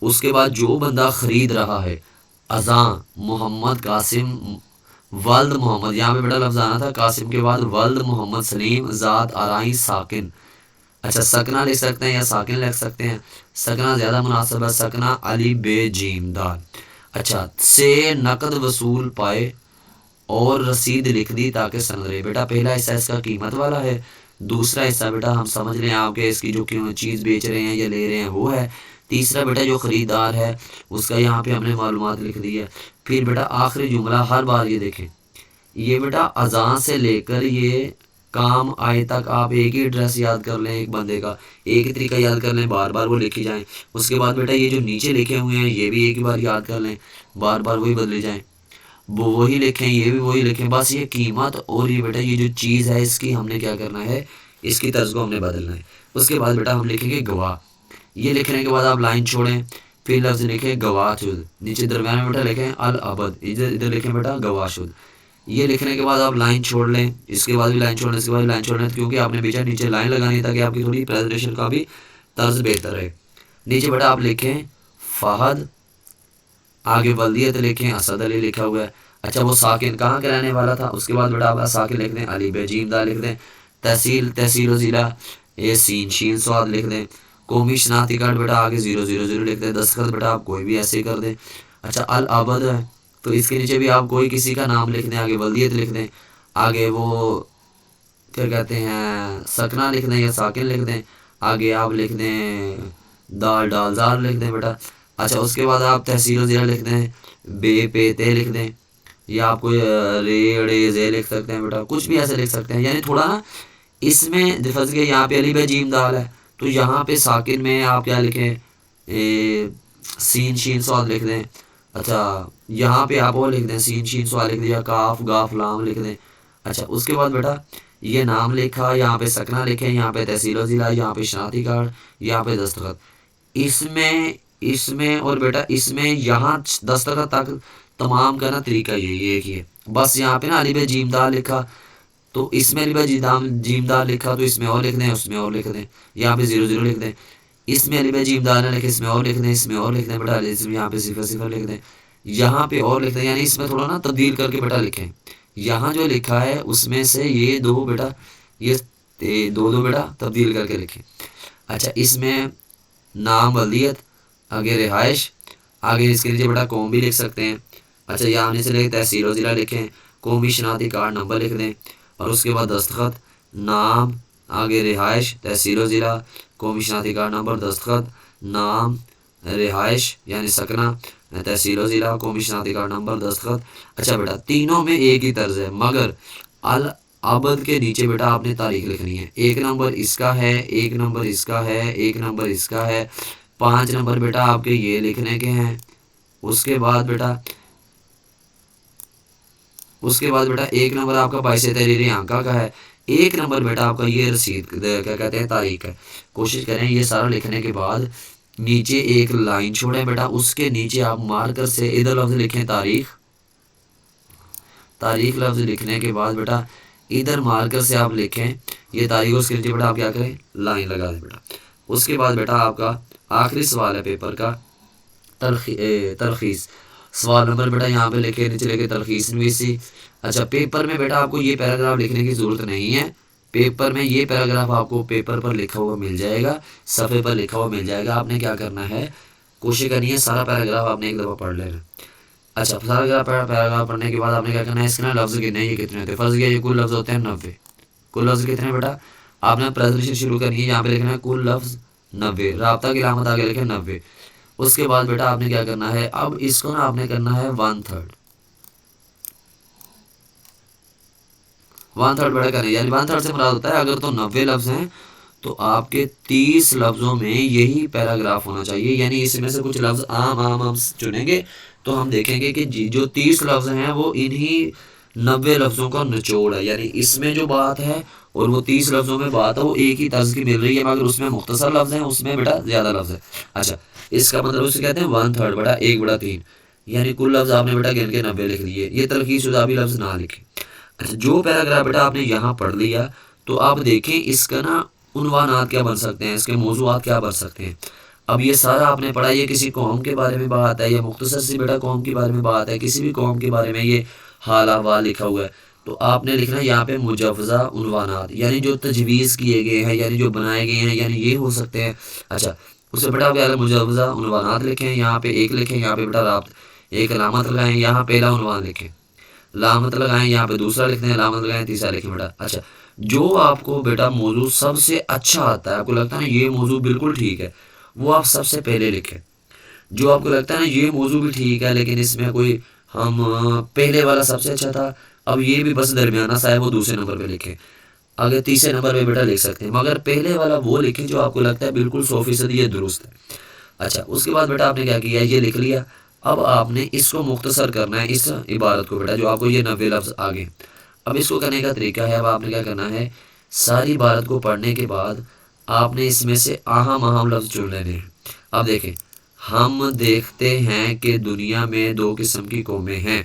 اس کے بعد جو بندہ خرید رہا ہے، اذاں محمد قاسم ولد محمد، یہاں پہ بیٹا لفظ آنا تھا قاسم کے بعد ولد محمد سلیم ذات آرائی ساکن. اچھا سکنہ لکھ سکتے ہیں یا ساکن لکھ سکتے ہیں، سکنہ زیادہ مناسب ہے، سکنہ علی بے جیم دال. اچھا سے نقد وصول پائے اور رسید لکھ دی تاکہ سند رہے. بیٹا پہلا حصہ اس کا قیمت والا ہے، دوسرا حصہ بیٹا ہم سمجھ لیں آپ کے اس کی جو چیز بیچ رہے ہیں یا لے رہے ہیں وہ ہے. تیسرا بیٹا جو خریدار ہے اس کا یہاں پہ ہم نے معلومات لکھ دی ہے. پھر بیٹا آخری جملہ ہر بار یہ دیکھیں، یہ بیٹا اذان سے لے کر یہ کام آئے تک آپ ایک ہی ایڈریس یاد کر لیں، ایک بندے کا ایک ہی طریقہ یاد کر لیں، بار بار وہ لکھی جائیں. اس کے بعد بیٹا یہ جو نیچے لکھے ہوئے ہیں یہ بھی ایک ہی بار یاد کر لیں، بار بار وہی بدلے جائیں، وہ وہی لکھیں، یہ بھی وہی لکھیں. بس یہ قیمت اور یہ بیٹا یہ جو چیز ہے اس کی ہم نے کیا کرنا ہے، اس کی طرز کو ہم نے بدلنا ہے. اس کے بعد بیٹا ہم لکھیں گے گواہ. یہ لکھنے کے بعد آپ لائن چھوڑیں، پھر لفظ لکھیں گواہ شد، نیچے درمیان میں بیٹا لکھیں الابد، ادھر لکھیں بیٹا گواہ شد. یہ لکھنے کے بعد آپ لائن چھوڑ لیں، اس کے بعد بھی لائن چھوڑ لیں، اس کے بعد بھی لائن چھوڑ لیں، کیونکہ آپ نے بیچا نیچے لائن لگانی ہے تاکہ آپ کی تھوڑی پریزنٹیشن کا بھی طرز بہتر ہے. نیچے بیٹا آپ لکھیں فہد، آگے ولدیت لکھیں اسد علی لکھا ہوا ہے. اچھا وہ ساکن کہاں کے رہنے والا تھا، اس کے بعد بیٹا آپ ساکن لکھ دیں، علی بے جیم دا لکھ دیں. تحصیل و ضلع یہ سین شین سواد لکھ دیں. قومی شناختی کارڈ بیٹا آگے 000 لکھ دیں. دستخط بیٹا آپ کوئی بھی ایسے ہی کر دیں. اچھا الابد ہے تو اس کے نیچے بھی آپ کوئی کسی کا نام لکھ دیں، آگے ولدیت لکھ دیں، آگے وہ کیا کہتے ہیں سکنہ لکھ دیں یا ساکن لکھ دیں، آگے آپ لکھ دیں دال ڈال زار لکھ دیں بیٹا. اچھا اس کے بعد آپ تحصیل و ضلع لکھ دیں، بے پے تے لکھ دیں، یا آپ کوئی ریڑے زے لکھ سکتے ہیں بیٹا، کچھ بھی ایسے لکھ سکتے ہیں. یعنی تھوڑا نا اس میں فرض کے یہاں پہ علی بے جیم دال ہے تو یہاں پہ ساکن میں آپ کیا لکھیں، سین شین سواد لکھ دیں. اچھا یہاں پہ آپ وہ لکھ دیں سین شین سواد لکھ دیں، یا کاف گاف لام لکھ دیں. اچھا اس کے بعد بیٹا یہ نام لکھا، یہاں پہ سکنہ لکھیں، یہاں پہ تحصیل و ضلع، یہاں پہ شناختی کارڈ، یہاں پہ دستخط. اس میں اور بیٹا اس میں یہاں دستخط تک تمام کا نا طریقہ یہی ایک ہی ہے. بس یہاں پہ نا الف جیم دال لکھا تو اس میں الف جیم دال لکھا تو اس میں اور لکھ دیں، اس میں اور لکھ دیں، یہاں پہ 00 لکھ دیں. اس میں الف جیم دال نہ لکھیں، اس میں اور لکھ دیں، اس میں اور لکھ دیں بیٹا، یہاں پہ 00 لکھ دیں، یہاں پہ اور لکھ دیں. یعنی اس میں تھوڑا نا تبدیل کر کے بیٹا لکھیں. یہاں جو لکھا ہے اس میں سے یہ دو بیٹا، یہ دو بیٹا تبدیل کر کے لکھیں. اچھا اس میں نام ولدیت، آگے رہائش، آگے اس کے لیے بیٹا قوم بھی لکھ سکتے ہیں. اچھا یہاں سے لے تحصیل و ضلع لکھیں، قومی شناختی کارڈ نمبر لکھ دیں، اور اس کے بعد دستخط، نام، آگے رہائش، تحصیل و ضلع، قومی شناختی کارڈ نمبر، دستخط، نام، رہائش یعنی سکنہ، تحصیل و ضلع، قومی شناختی کارڈ نمبر، دستخط. اچھا بیٹا تینوں میں ایک ہی طرز ہے، مگر العبد کے نیچے بیٹا آپ نے تاریخ لکھنی ہے. 1 نمبر اس کا ہے، 1 نمبر اس کا ہے، 1 نمبر اس کا ہے، 5 نمبر بیٹا آپ کے یہ لکھنے کے ہیں. اس کے بعد بیٹا 1 نمبر آپ کا باعث تحریر آنکھا کا ہے. 1 نمبر بیٹا آپ کا یہ رسید کیا کہتے ہیں تاریخ ہے. کوشش کریں یہ سارا لکھنے کے بعد نیچے ایک لائن چھوڑیں بیٹا، اس کے نیچے آپ مارکر سے ادھر لفظ لکھیں تاریخ لفظ لکھنے کے بعد بیٹا ادھر مارکر سے آپ لکھیں یہ تاریخ، اس کے نیچے بیٹا آپ کیا کریں لائن لگا دیں بیٹا. اس کے بعد بیٹا آپ کا آخری سوال ہے پیپر کا تلخیص. سوال نمبر بیٹا یہاں پہ لکھے، نیچے لکھے تلخیص نویسی. اچھا پیپر میں بیٹا آپ کو یہ پیراگراف لکھنے کی ضرورت نہیں ہے. پیپر میں یہ پیراگراف آپ کو پیپر پر لکھا ہوا مل جائے گا، صفحے پر لکھا ہوا مل جائے گا. آپ نے کیا کرنا ہے، کوشش کرنی ہے سارا پیراگراف آپ نے ایک دفعہ پڑھ لینا. اچھا سارا پیراگراف پڑھنے کے بعد آپ نے کیا کرنا ہے، اس کے نا لفظ گننے یہ کتنے ہوتے ہیں. فرض کیا یہ کل لفظ ہوتے ہیں 90. کل لفظ کتنے بیٹا، آپ نے پریزنٹیشن شروع کرنی ہے، یہاں پہ لکھنا ہے کل لفظ 90، رابطہ کی علامت آگے لکھیں 90. اس کے بعد بیٹا آپ نے کیا کرنا ہے، اب اس کو نا آپ نے کرنا ہے 1/3 بیٹا کریں. یعنی 1/3 سے مراد ہوتا ہے اگر تو 90 لفظ ہیں تو آپ کے 30 لفظوں میں یہی پیراگراف ہونا چاہیے. یعنی اس میں سے کچھ لفظ عام چنیں گے تو ہم دیکھیں گے کہ جو 30 لفظ ہیں وہ انہی 90 لفظوں کا نچوڑ ہے. یعنی اس میں جو بات ہے اور وہ 30 لفظوں میں بات ہے وہ ایک ہی طرز کی مل رہی ہے، مگر اس میں مختصر لفظ ہیں، اس میں بیٹا زیادہ لفظ ہے. اچھا اس کا مطلب اسے کہتے ہیں 1/3 بیٹا 1/3. یعنی کل لفظ آپ نے بیٹا گن کے 90 لکھ لیے. یہ تلخیص شدہ بھی لفظ نہ لکھیں. اچھا جو پیراگراف بیٹا آپ نے یہاں پڑھ لیا تو آپ دیکھیں اس کا نا عنوانات کیا بن سکتے ہیں، اس کے موضوعات کیا بن سکتے ہیں. اب یہ سارا آپ نے پڑھا، یہ کسی قوم کے بارے میں بات ہے یا مختصر سی بیٹا قوم کے بارے میں بات ہے، کسی بھی قوم کے بارے میں یہ حال احوال لکھا ہوا ہے تو آپ نے لکھنا یہاں پہ مجوزہ عنوانات، یعنی جو تجویز کیے گئے ہیں، یعنی جو بنائے گئے ہیں، یعنی یہ ہو سکتے ہیں. اچھا اس سے بیٹا آپ مجوزہ عنوانات لکھیں، یہاں پہ ایک لکھیں، یہاں پہ بیٹا رابط ایک علامت لگائیں، یہاں پہلا عنوان لکھیں، علامت لگائیں، یہاں پہ دوسرا لکھ دیں، علامت لگائیں، تیسرا لکھیں بیٹا. اچھا جو آپ کو بیٹا موضوع سب سے اچھا آتا ہے، آپ کو لگتا ہے نا یہ موضوع بالکل ٹھیک ہے، وہ آپ سب سے پہلے لکھیں. جو آپ کو لگتا ہے نا یہ موضوع بھی ٹھیک ہے لیکن اس میں کوئی ہم پہلے والا سب سے اچھا تھا، اب یہ بھی بس درمیانہ سا ہے، وہ دوسرے نمبر پہ لکھیں. اگر تیسرے نمبر پہ بیٹا لکھ سکتے ہیں، مگر پہلے والا وہ لکھیں جو آپ کو لگتا ہے بالکل 100% یہ درست ہے. اچھا اس کے بعد بیٹا آپ نے کیا کیا، یہ لکھ لیا. اب آپ نے اس کو مختصر کرنا ہے، اس عبارت کو بیٹا جو آپ کو یہ 90 لفظ آگے. اب اس کو کرنے کا طریقہ ہے، اب آپ نے کیا کرنا ہے، ساری عبارت کو پڑھنے کے بعد آپ نے اس میں سے اہم لفظ چن لینے ہیں. اب دیکھیں ہم دیکھتے ہیں کہ دنیا میں 2 قسم کی قومیں ہیں.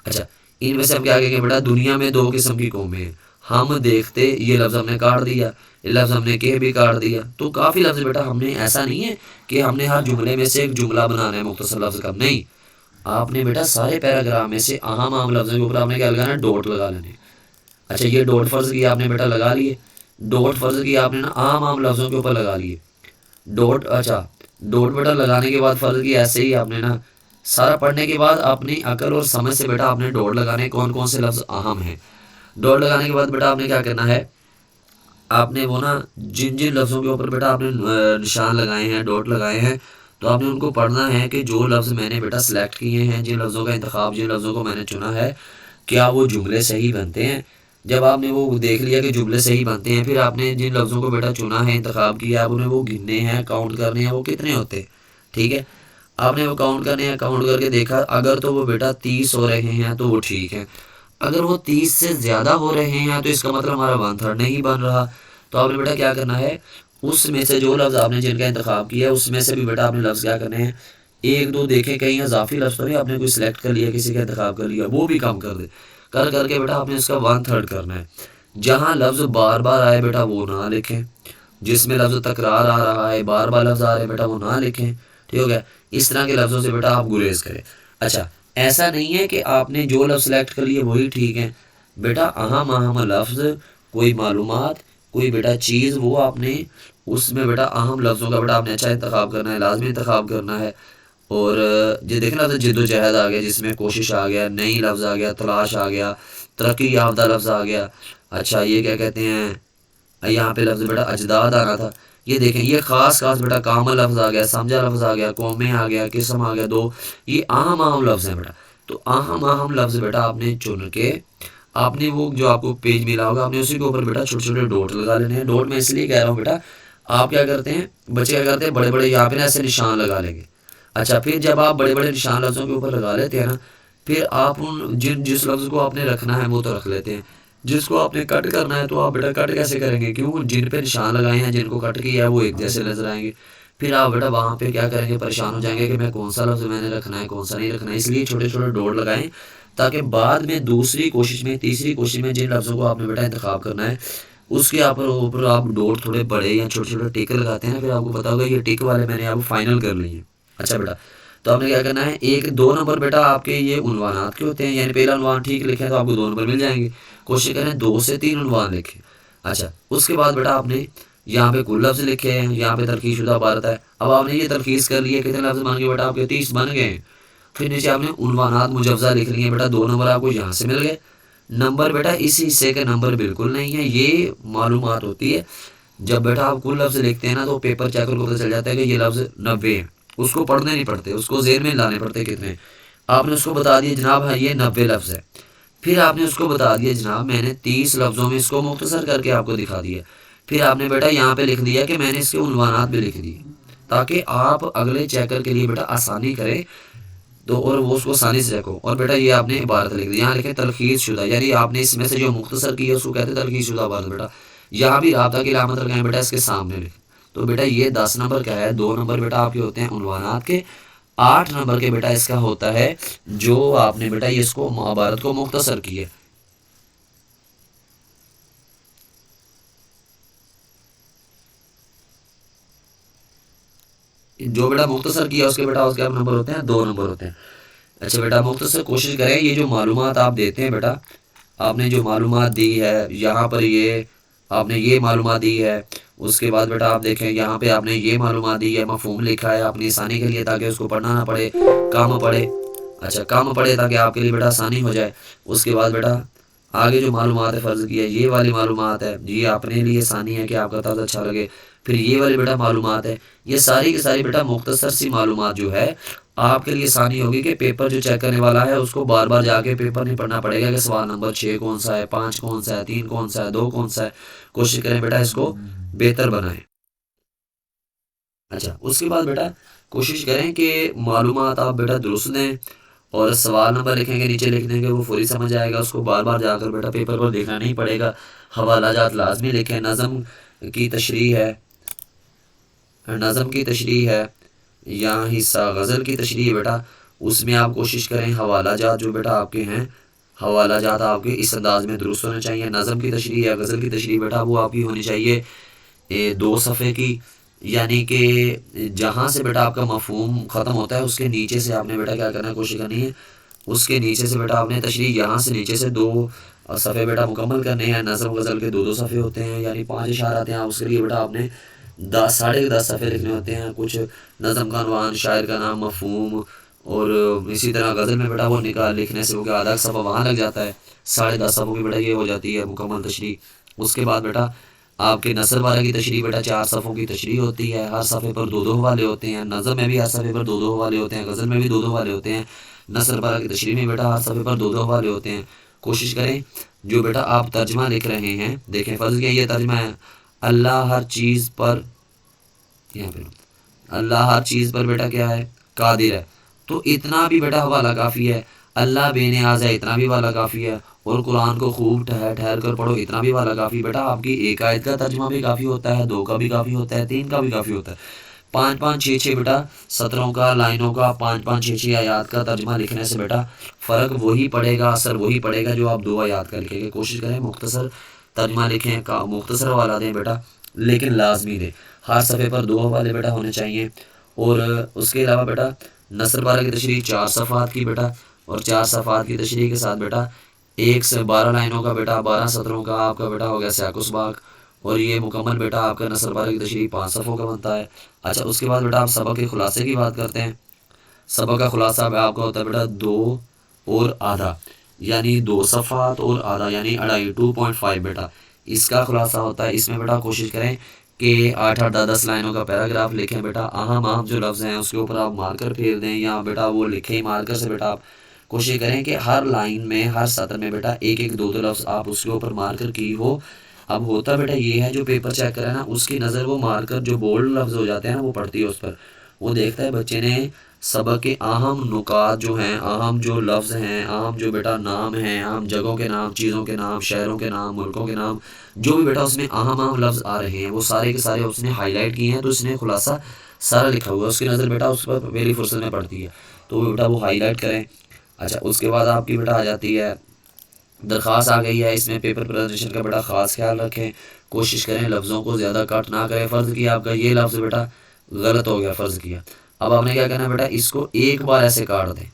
اچھا ان میں سے ہم کیا کہیں گے بیٹا، دنیا میں 2 قسم کی قومیں ہیں. ہم دیکھتے یہ لفظ ہم نے کاٹ دیا، یہ لفظ ہم نے کہ بھی کاٹ دیا. تو کافی لفظ بیٹا ہم نے ایسا نہیں ہے کہ ہم نے ہر جملے میں سے ایک جملہ بنانا ہے مختصر لفظ کا، نہیں. آپ نے بیٹا سارے پیراگراف میں سے اہم لفظوں کے اوپر آپ نے کیا لگانا ہے، ڈاٹ لگا لینے. اچھا یہ ڈاٹ فرض کی آپ نے بیٹا لگا لیے، ڈاٹ فرض کی آپ نے نا اہم لفظوں کے اوپر لگا لیے ڈاٹ. اچھا ڈاٹ بیٹا لگانے کے بعد فرض کی ایسے ہی آپ نے نا سارا پڑھنے کے بعد اپنی عقل اور سمجھ سے بیٹا آپ نے ڈاٹ لگانے کون کون سے لفظ اہم ہیں. ڈاٹ لگانے کے بعد بیٹا آپ نے کیا کرنا ہے، آپ نے وہ نا جن لفظوں کے اوپر بیٹا آپ نے نشان لگائے ہیں، ڈاٹ لگائے ہیں، تو آپ نے ان کو پڑھنا ہے کہ جو لفظ میں نے بیٹا سلیکٹ کیے ہیں، جن لفظوں کا انتخاب، جن لفظوں کو میں نے چنا ہے، کیا وہ جملے صحیح بنتے ہیں. جب آپ نے وہ دیکھ لیا کہ جملے صحیح بنتے ہیں، پھر آپ نے جن لفظوں کو بیٹا چنا ہے، انتخاب کیا ہے، آپ انہیں وہ گننے ہیں، کاؤنٹ کرنے ہیں وہ کتنے ہوتے ہیں. ٹھیک ہے آپ نے وہ کاؤنٹ کرنے ہیں، کاؤنٹ کر کے دیکھا اگر تو وہ بیٹا 30 ہو رہے ہیں تو وہ ٹھیک ہے. اگر وہ 30 سے زیادہ ہو رہے ہیں تو اس کا مطلب ہمارا 1/3 نہیں بن رہا. تو آپ نے بیٹا کیا کرنا ہے، اس میں سے جو لفظ آپ نے جن کا انتخاب کیا ہے اس میں سے بھی بیٹا آپ نے لفظ کیا کرنے ہیں، ایک دو دیکھیں کہیں اضافی لفظ تو نہیں آپ نے کوئی سلیکٹ کر لیا، کسی کا انتخاب کر لیا، وہ بھی کم کر دے، کر کے بیٹا آپ نے اس کا 1/3 کرنا ہے. جہاں لفظ بار بار آئے بیٹا وہ نہ لکھیں، جس میں لفظ تکرار آ رہا ہے، بار بار لفظ آ رہے ہیں بیٹا وہ نہ لکھیں. ٹھیک ہو گیا، اس طرح کے لفظوں سے بیٹا آپ گریز کریں. اچھا، ایسا نہیں ہے کہ آپ نے جو لفظ سلیکٹ کر لیے وہی ٹھیک ہے بیٹا. اہم لفظ، کوئی معلومات، کوئی بیٹا چیز، وہ آپ نے اس میں بیٹا اہم لفظوں کا بیٹا آپ نے اچھا انتخاب کرنا ہے، لازمی انتخاب کرنا ہے. اور یہ دیکھیں لفظ جد و جہد آ گیا، جس میں کوشش آ گیا، نئی لفظ آ گیا، تلاش آ گیا، ترقی یافتہ لفظ آ گیا. اچھا، یہ کیا کہتے ہیں، یہاں پہ لفظ بیٹا اجداد آنا تھا، یہ دیکھیں یہ خاص بیٹا کامل لفظ آ گیا، سمجھا لفظ آ گیا، قومیں آ گیا، قسم آ گیا، دو، یہ اہم لفظ ہیں بیٹا. تو اہم لفظ بیٹا آپ نے چن کے آپ نے وہ جو آپ کو پیج ملا ہوگا آپ نے اسی کے اوپر بیٹا چھوٹے چھوٹے ڈوٹ لگا لینے ہیں. ڈوٹ میں اس لیے کہہ رہا ہوں بیٹا، آپ کیا کرتے ہیں، بچے کیا کرتے ہیں، بڑے بڑے یہاں پہ نا ایسے نشان لگا لیں گے. اچھا، پھر جب آپ بڑے بڑے نشان لفظوں کے اوپر لگا لیتے ہیں نا، پھر آپ ان جس لفظ کو آپ نے رکھنا ہے وہ تو رکھ لیتے ہیں، جس کو آپ نے کٹ کرنا ہے تو آپ بیٹا کٹ کیسے کریں گے، کیوں، جن پہ نشان لگائے ہیں، جن کو کٹ کیا ہے وہ ایک جیسے نظر آئیں گے. پھر آپ بیٹا وہاں پہ کیا کریں گے، پریشان ہو جائیں گے کہ میں کون سا لفظ میں نے رکھنا ہے، کون سا نہیں رکھنا ہے. اس لیے چھوٹے چھوٹے ڈوٹ لگائیں تاکہ بعد میں دوسری کوشش میں، تیسری کوشش میں جن لفظوں کو آپ نے بیٹا انتخاب کرنا ہے اس کے اوپر آپ ڈوٹ تھوڑے بڑے یا چھوٹے چھوٹے ٹک لگاتے ہیں نا، پھر آپ کو پتا ہوگا یہ ٹک والے میں نے آپ فائنل کر لی ہیں. اچھا بیٹا، تو آپ نے کیا کرنا ہے، 1 2 نمبر بیٹا آپ کے یہ عنوانات کے ہوتے ہیں، یعنی پہلا عنوان ٹھیک لکھیں تو آپ کو 2 نمبر مل جائیں گے. کوشش کریں 2 سے 3 عنوان لکھیں. اچھا، اس کے بعد بیٹا آپ نے یہاں پہ کل لفظ لکھے ہیں، یہاں پہ تلخیص شدہ عبارت ہے. اب آپ نے یہ تلخیص کر لی ہے، کتنے لفظ بن گئے بیٹا آپ کے، 30 بن گئے ہیں. پھر نیچے آپ نے عنوانات مجوزہ لکھ لیے بیٹا، 2 نمبر آپ کو یہاں سے مل گئے. نمبر بیٹا اس حصے کے نمبر بالکل نہیں ہے، یہ معلومات ہوتی ہے. جب بیٹا آپ کل لفظ لکھتے ہیں نا تو پیپر چیکر کو پتہ چل جاتا ہے کہ یہ لفظ 90 ہیں، اس کو پڑھنے نہیں پڑتے، اس کو ذہن میں لانے پڑتے کتنے. آپ نے اس کو بتا دیا جناب ہے یہ 90 لفظ ہے. پھر آپ نے اس کو بتا دیا جناب میں نے 30 لفظوں میں اس کو مختصر کر کے آپ کو دکھا دیا. پھر آپ نے بیٹا یہاں پہ لکھ دیا کہ میں نے اس کے عنوانات بھی لکھ دیے تاکہ آپ اگلے چیکر کے لیے بیٹا آسانی کریں تو، اور وہ اس کو آسانی سے رکھو. اور بیٹا یہ آپ نے عبارت لکھ دی، یہاں لکھیں تلخیص شدہ، یعنی آپ نے اس میں سے جو مختصر کی ہے اس کو کہتے ہیں تلخیص شدہ عبارت. بیٹا یہاں بھی رابطہ کی علامت لگائیں بیٹا اس کے سامنے لکھ. تو بیٹا یہ 10 نمبر کا ہے، 2 نمبر بیٹا آپ کے ہوتے ہیں عنوانات کے، 8 نمبر کے بیٹا اس کا ہوتا ہے جو آپ نے بیٹا اس کو عبارت کو مختصر کیے. جو بیٹا مختصر کیا اس کے بیٹا اس کے نمبر ہوتے ہیں 2 نمبر ہوتے ہیں. اچھا بیٹا مختصر کوشش کریں، یہ جو معلومات آپ دیتے ہیں بیٹا، آپ نے جو معلومات دی ہے یہاں پر، یہ آپ نے یہ معلومات دی ہے، اس کے بعد بیٹا آپ دیکھیں یہاں پہ آپ نے یہ معلومات دی ہے، مفہوم لکھا ہے اپنی آسانی کے لیے تاکہ اس کو پڑھنا نہ پڑے، کام پڑھے. اچھا، کام پڑھے تاکہ آپ کے لیے بیٹا آسانی ہو جائے. اس کے بعد بیٹا آگے جو معلومات ہے فرض کی ہے، یہ والی معلومات ہے، یہ اپنے لیے آسانی ہے کہ آپ کا طرز اچھا لگے. پھر یہ والی بیٹا معلومات ہے، یہ ساری کی ساری بیٹا مختصر سی معلومات جو ہے آپ کے لیے آسانی ہوگی کہ پیپر جو چیک کرنے والا ہے اس کو بار بار جا کے پیپر نہیں پڑھنا پڑے گا کہ سوال نمبر 6 کون سا ہے، 5 کون سا ہے، 3 کون سا ہے، 2 کون سا ہے. کوشش کریں بیٹا اس کو بہتر بنائیں. اچھا، اس کے بعد بیٹا کوشش کریں کہ معلومات آپ بیٹا درست دیں، اور سوال نمبر لکھیں گے نیچے لکھ دیں گے، وہ فوری سمجھ آئے گا، اس کو بار بار جا کر بیٹا پیپر پر دیکھنا نہیں پڑے گا. حوالہ جات لازمی لکھیں. نظم کی تشریح ہے، نظم کی تشریح ہے، یہاں حصہ غزل کی تشریح ہے بیٹا، اس میں آپ کوشش کریں حوالہ جات جو بیٹا آپ کے ہیں، حوالہ جات آپ کے اس انداز میں درست ہونے چاہیے. نظم کی تشریح ہے، غزل کی تشریح بیٹا وہ آپ کی ہونی چاہیے 2 صفحے کی، یعنی کہ جہاں سے بیٹا آپ کا مفہوم ختم ہوتا ہے اس کے نیچے سے آپ نے بیٹا کیا کرنا ہے، کوشش کرنی ہے اس کے نیچے سے بیٹا آپ نے تشریح یہاں سے نیچے سے 2 صفحے بیٹا مکمل کرنے ہیں. نظم غزل کے 2 صفحے ہوتے ہیں، یعنی 5 اشارے آتے ہیں، اس کے لیے بیٹا آپ نے 10 صفحے لکھنے ہوتے ہیں. کچھ نظم کا عنوان، شاعر کا نام، مفہوم، اور اسی طرح غزل میں بیٹا وہ نکال لکھنے سے وہ کہ آدھا صفحہ وہاں لگ جاتا ہے، 10.5 صفحوں کی بیٹا یہ ہو جاتی ہے مکمل تشریح. اس کے بعد بیٹا آپ کے نثر وغیرہ کی تشریح بیٹا 4 صفحوں کی تشریح ہوتی ہے، ہر صفحے پر 2 حوالے ہوتے ہیں. نظم میں بھی ہر صفحے پر 2 حوالے ہوتے ہیں، غزل میں بھی 2 حوالے ہوتے ہیں. نثر وغیرہ کی تشریح میں بیٹا ہر صفحے پر 2 حوالے ہوتے ہیں. کوشش کریں جو بیٹا آپ ترجمہ لکھ رہے ہیں، دیکھیں فرض کیا یہ ترجمہ ہے، اللہ ہر چیز پر، یہاں پہ اللہ ہر چیز پر بیٹا کیا ہے، قادر ہے. تو اتنا بھی بیٹا حوالہ کافی ہے. اللہ بے نیاز ہے اتنا بھی والا کافی ہے، اور قرآن کو خوب ٹھہر کر پڑھو اتنا بھی والا کافی۔ بیٹا آپ کی ایک آیت کا ترجمہ بھی کافی ہوتا ہے، 2 کا بھی کافی ہوتا ہے، 3 کا بھی کافی ہوتا ہے، 5 بیٹا سطروں کا، لائنوں کا، 5 آیات کا ترجمہ لکھنے سے بیٹا فرق وہی پڑے گا، اثر وہی پڑے گا جو آپ 2 آیات کا لکھیں گے۔ کوشش کریں مختصر ترجمہ لکھیں، مختصر حوالہ دیں بیٹا، لیکن لازمی دیں۔ ہر صفحے پر 2 حوالے بیٹا ہونے چاہیے، اور اس کے علاوہ بیٹا نصر پارہ کی تشریح 4 صفحات کی بیٹا، اور 4 صفحات کی تشریح کے ساتھ بیٹا 1 سے 12 لائنوں کا بیٹا 12 سطروں کا آپ کا بیٹا ہو گیا سیاق و سباق، اور یہ مکمل بیٹا آپ کا نصر پارہ کی تشریح 5 صفحوں کا بنتا ہے۔ اچھا اس کے بعد بیٹا آپ سبق کے خلاصے کی بات کرتے ہیں۔ سبق کا خلاصہ آپ کا ہوتا ہے بیٹا 2 اور آدھا، یعنی 2 صفحات اور آدھا، یعنی 2.5 بیٹا اس کا خلاصہ ہوتا ہے۔ اس میں بیٹا کوشش کریں کہ 8-10 لائنوں کا پیراگراف لکھیں بیٹا، اہم جو لفظ ہیں اس کے اوپر آپ مارکر پھیر دیں، یا بیٹا وہ لکھیں مارکر سے۔ بیٹا آپ کوشش کریں کہ ہر لائن میں، ہر سطر میں بیٹا 1-2 لفظ آپ اس کے اوپر مارکر کی ہو۔ اب ہوتا بیٹا یہ ہے جو پیپر چیک کرے نا، اس کی نظر وہ مارکر جو بولڈ لفظ ہو جاتے ہیں نا وہ پڑتی ہے اس پر، وہ دیکھتا ہے بچے نے سبق کے اہم نکات جو ہیں، اہم جو لفظ ہیں، اہم جو بیٹا نام ہیں، اہم جگہوں کے نام، چیزوں کے نام، شہروں کے نام، ملکوں کے نام، جو بھی بیٹا اس میں اہم لفظ آ رہے ہیں وہ سارے کے سارے اس نے ہائی لائٹ کیے ہیں، تو اس نے خلاصہ سارا لکھا ہوا ہے، اس کی نظر بیٹا اس پر پہلی فرصت میں پڑتی ہے، تو بیٹا وہ ہائی لائٹ کریں۔ اچھا اس کے بعد آپ کی بیٹا آ جاتی ہے درخواست آ گئی ہے۔ اس میں پیپر پریزنٹیشن کا بیٹا خاص خیال رکھیں، کوشش کریں لفظوں کو زیادہ کٹ نہ کریں۔ فرض کیا آپ کا یہ لفظ بیٹا غلط ہو گیا، فرض کیا، اب آپ نے کیا کرنا ہے بیٹا، اس کو ایک بار ایسے کاٹ دیں،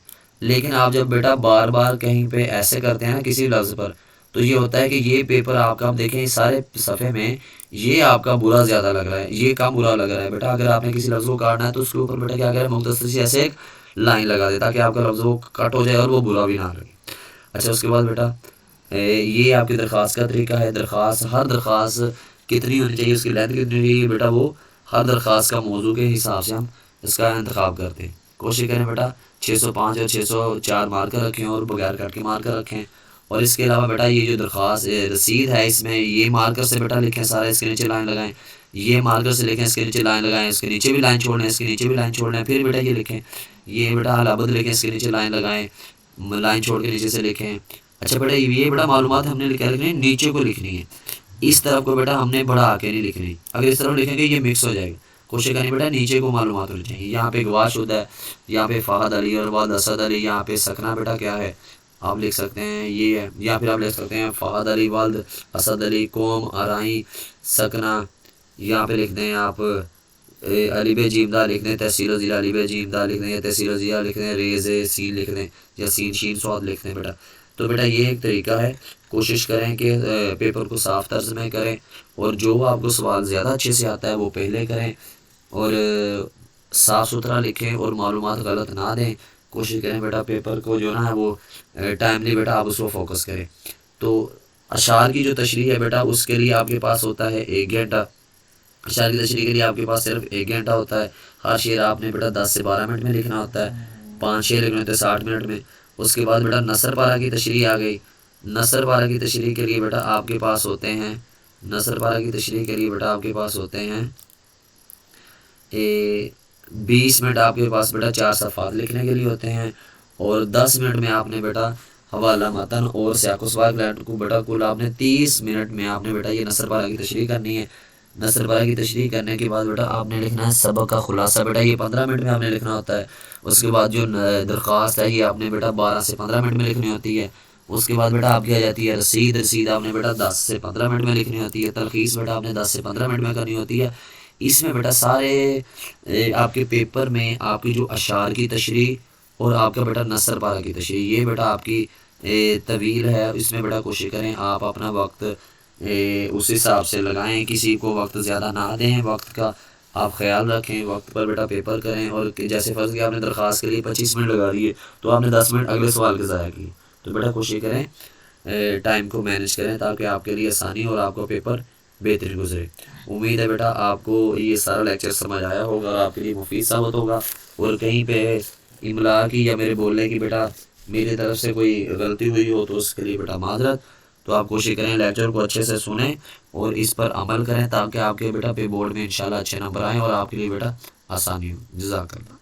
لیکن آپ جب بیٹا بار بار کہیں پہ ایسے کرتے ہیں نا کسی لفظ پر، تو یہ ہوتا ہے کہ یہ پیپر آپ کا، آپ دیکھیں اس سارے صفحے میں یہ آپ کا برا زیادہ لگ رہا ہے، یہ کم برا لگ رہا ہے بیٹا۔ اگر آپ نے کسی لفظ کو کاٹنا ہے تو اس کے اوپر بیٹا کیا کریں، مختصر سی ایسے ایک لائن لگا دے تاکہ آپ کا لفظ وہ کٹ ہو جائے اور وہ برا بھی نہ لگے۔ اچھا اس کے بعد بیٹا یہ آپ کی درخواست کا طریقہ ہے۔ درخواست، ہر درخواست کتنی ہونی چاہیے، اس کی لینتھ کتنی ہونی چاہیے بیٹا، وہ ہر درخواست کا موضوع کے حساب سے ہم اس کا انتخاب کرتے ہیں۔ کوشش کریں بیٹا 605 اور 604 مارکر رکھیں، اور بغیر کٹ کے مارکر رکھیں۔ اور اس کے علاوہ بیٹا یہ جو درخواست رسید ہے، اس میں یہ مارکر سے بیٹا لکھیں سارے، اس کے نیچے لائن لگائیں، یہ مارکر سے لکھیں، اس کے نیچے لائن لگائیں، اس کے نیچے بھی لائن چھوڑ لیں، اس کے نیچے بھی لائن چھوڑ لیں، پھر بیٹا یہ لکھیں، یہ بیٹا علامت لکھیں، اس کے نیچے لائن لگائیں، لائن چھوڑ کے نیچے سے لکھیں۔ اچھا بیٹا یہ بیٹا معلومات ہم نے لکھنی ہے، نیچے کو لکھنی ہے، اس طرف کو بیٹا ہم نے بڑھا کے نہیں لکھنی، اگر اس طرف لکھیں گے یہ مکس ہو جائے گا۔ کوشش کریں بیٹا نیچے کو معلومات ہونی چاہیے۔ یہاں پہ گواش ہوتا ہے، یہاں پہ فہد علی اور بعد اسد علی، یہاں پہ سکنا بیٹا کیا ہے آپ لکھ سکتے ہیں یہ ہے، یا پھر آپ لکھ سکتے ہیں فہد علی والد اسد علی قوم آرائی سکنا، یہاں پہ لکھ دیں آپ علی بے جیمدہ لکھ دیں، تحصیل ضلع علی بے جیمدہ لکھ دیں، یا تحصیل ضلع لکھ دیں، ریز سین لکھ دیں، یا سین شین سواد لکھ دیں بیٹا۔ تو بیٹا یہ ایک طریقہ ہے، کوشش کریں کہ پیپر کو صاف طرز میں کریں، اور جو آپ کو سوال زیادہ اچھے سے آتا ہے وہ پہلے کریں، اور صاف ستھرا لکھیں اور معلومات غلط نہ دیں۔ کوشش کریں بیٹا پیپر کو جو نا وہ ٹائملی بیٹا آپ اس کو فوکس کریں۔ تو اشعار کی جو تشریح ہے بیٹا اس کے لیے آپ کے پاس ہوتا ہے 1 گھنٹہ، اشعار کی تشریح کے لیے آپ کے پاس صرف 1 گھنٹہ ہوتا ہے۔ ہر شعر آپ نے بیٹا 10 سے 12 منٹ میں لکھنا ہوتا ہے، 5 شعر لکھنے ہوتے ہیں 60 منٹ میں۔ اس کے بعد بیٹا نثر پارہ کی تشریح آ گئی۔ نثر پارہ کی تشریح کے لیے بیٹا آپ کے پاس ہوتے ہیں، نثر پارہ کی تشریح کے لیے بیٹا آپ کے پاس ہوتے ہیں 20 منٹ آپ کے پاس بیٹا 4 صفحات لکھنے کے لیے ہوتے ہیں، اور 10 منٹ میں آپ نے بیٹا حوالہ متن اور سیاق و سباق لائن کو بیٹا کل آپ نے 30 منٹ میں آپ نے بیٹا یہ نثر پارہ کی تشریح کرنی ہے۔ نثر پارہ کی تشریح کرنے کے بعد بیٹا آپ نے لکھنا ہے سبق کا خلاصہ، بیٹا یہ 15 منٹ میں آپ نے لکھنا ہوتا ہے۔ اس کے بعد جو درخواست ہے یہ آپ نے بیٹا 12 سے 15 منٹ میں لکھنی ہوتی ہے۔ اس کے بعد بیٹا آپ کی آ جاتی ہے رسید آپ نے بیٹا 10 سے 15 منٹ میں لکھنی ہوتی ہے۔ تلخیص بیٹا آپ نے 10 سے 15 منٹ میں کرنی ہوتی ہے۔ اس میں بیٹا سارے آپ کے پیپر میں آپ کی جو اشعار کی تشریح اور آپ کا بیٹا نثر پارہ کی تشریح یہ بیٹا آپ کی طویل ہے، اس میں بیٹا کوشش کریں آپ اپنا وقت اس حساب سے لگائیں، کسی کو وقت زیادہ نہ دیں، وقت کا آپ خیال رکھیں، وقت پر بیٹا پیپر کریں۔ اور جیسے فرض کیا آپ نے درخواست کے لیے 25 منٹ لگا دیے تو آپ نے 10 منٹ اگلے سوال کے ضائع کیے، تو بیٹا کوشش کریں ٹائم کو مینیج کریں تاکہ آپ کے لیے آسانی اور آپ کا پیپر بہترین گزرے۔ امید ہے بیٹا آپ کو یہ سارا لیکچر سمجھ آیا ہوگا اور آپ کے لیے مفید ثابت ہوگا، اور کہیں پہ املا کی یا میرے بولنے کی بیٹا میری طرف سے کوئی غلطی ہوئی ہو تو اس کے لیے بیٹا معذرت۔ تو آپ کوشش کریں لیکچر کو اچھے سے سنیں اور اس پر عمل کریں تاکہ آپ کے بیٹا پہ بورڈ میں انشاءاللہ اچھے نمبر آئیں اور آپ کے لیے بیٹا آسانی ہو۔ جزاک اللہ۔